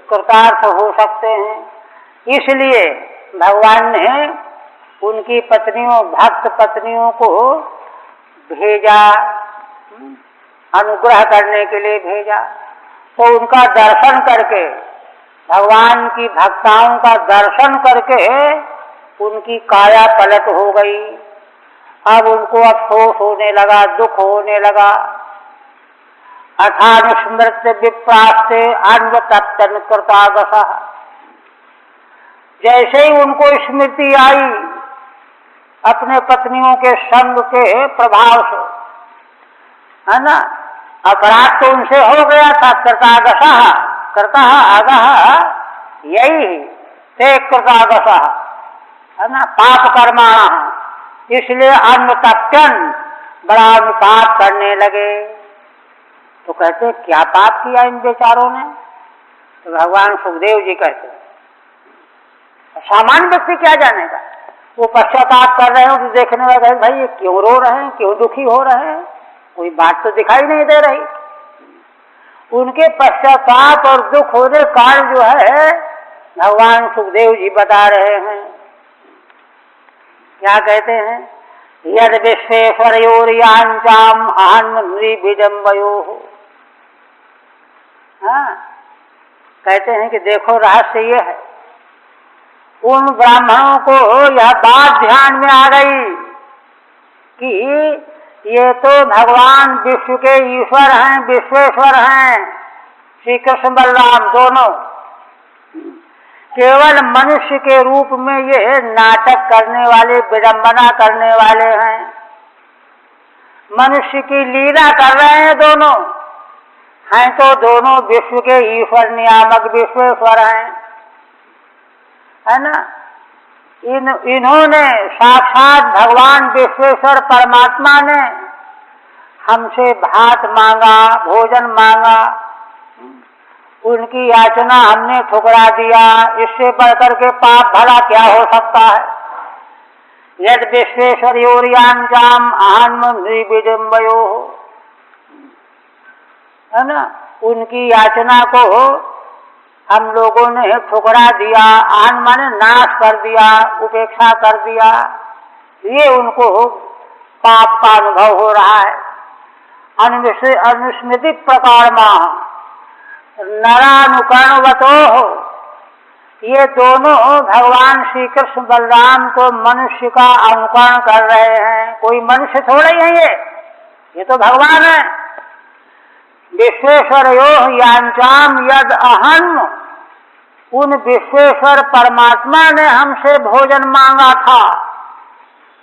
S1: कृतार्थ हो सकते हैं। इसलिए भगवान ने उनकी पत्नियों, भक्त पत्नियों को भेजा, अनुग्रह करने के लिए भेजा। तो उनका दर्शन करके, भगवान की भक्ताओं का दर्शन करके उनकी काया पलट हो गई। अब उनको अफसोस होने लगा, दुख होने लगा। अथानुस्मृत्य विप्रास्ते अन्वतत्यन् कृतागसः, जैसे ही उनको स्मृति आई अपने पत्नियों के संग के प्रभाव से, है ना, अपराध तो उनसे हो गया था। कृतागसः, कृतः अगः यही ते कृतागसः, है ना, पाप कर्माणः। इसलिए अन्वतत्यन्, बड़ा अनुताप करने लगे। तो कहते क्या पाप किया इन बेचारों ने? तो भगवान सुखदेव जी कहते सामान्य व्यक्ति क्या जानेगा, वो पश्चाताप कर रहे हो तो देखने लगे भाई ये क्यों रो रहे हैं, क्यों दुखी हो रहे हैं, कोई बात तो दिखाई नहीं दे रही। उनके पश्चाताप और दुख होने कारण जो है भगवान सुखदेव जी बता रहे हैं। क्या कहते हैं? यद विश्वेश्वरयोरियांचाम आन्मृभिजम्बयो। हाँ, कहते हैं कि देखो रहस्य ये है, उन ब्राह्मणों को यह बात ध्यान में आ गई कि ये तो भगवान विश्व के ईश्वर हैं, विश्वेश्वर हैं, श्री कृष्ण बलराम दोनों। केवल मनुष्य के रूप में ये नाटक करने वाले, विडंबना करने वाले हैं, मनुष्य की लीला कर रहे हैं दोनों। हैं तो दोनों विश्व के ईश्वर नियामक विश्वेश्वर हैं, है ना। इन्होंने साक्षात भगवान विश्वेश्वर परमात्मा ने हमसे भात मांगा, भोजन मांगा, उनकी याचना हमने ठुकरा दिया। इससे बढ़कर के पाप भला क्या हो सकता है? यद विश्वेश्वरयोरियांचाम आन्मृभिजम्बयो, है ना। उनकी याचना को हम लोगों ने ठुकरा दिया, आन माने नाश कर दिया, उपेक्षा कर दिया, ये उनको पाप का अनुभव हो रहा है। अनुस्मृति प्रकार नरानुकरणवतो हो, ये दोनों भगवान श्री कृष्ण बलराम तो मनुष्य का अनुकरण कर रहे हैं, कोई मनुष्य थोड़ा ही है ये तो भगवान है। विश्वेश्वरयो यांचाम यद अहम, उन विश्वेश्वर परमात्मा ने हमसे भोजन मांगा था,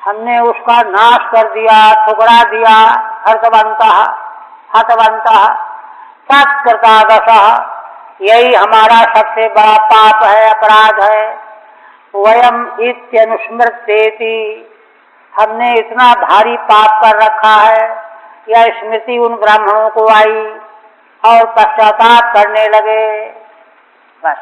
S1: हमने उसका नाश कर दिया, ठुकरा दिया। हतवंतः सत्कृतादशः, यही हमारा सबसे बड़ा पाप है, अपराध है। वयम इत्यनुस्मृत्येति, हमने इतना भारी पाप कर रखा है। यह स्मृति उन ब्राह्मणों को आई और पश्चाताप करने लगे। बस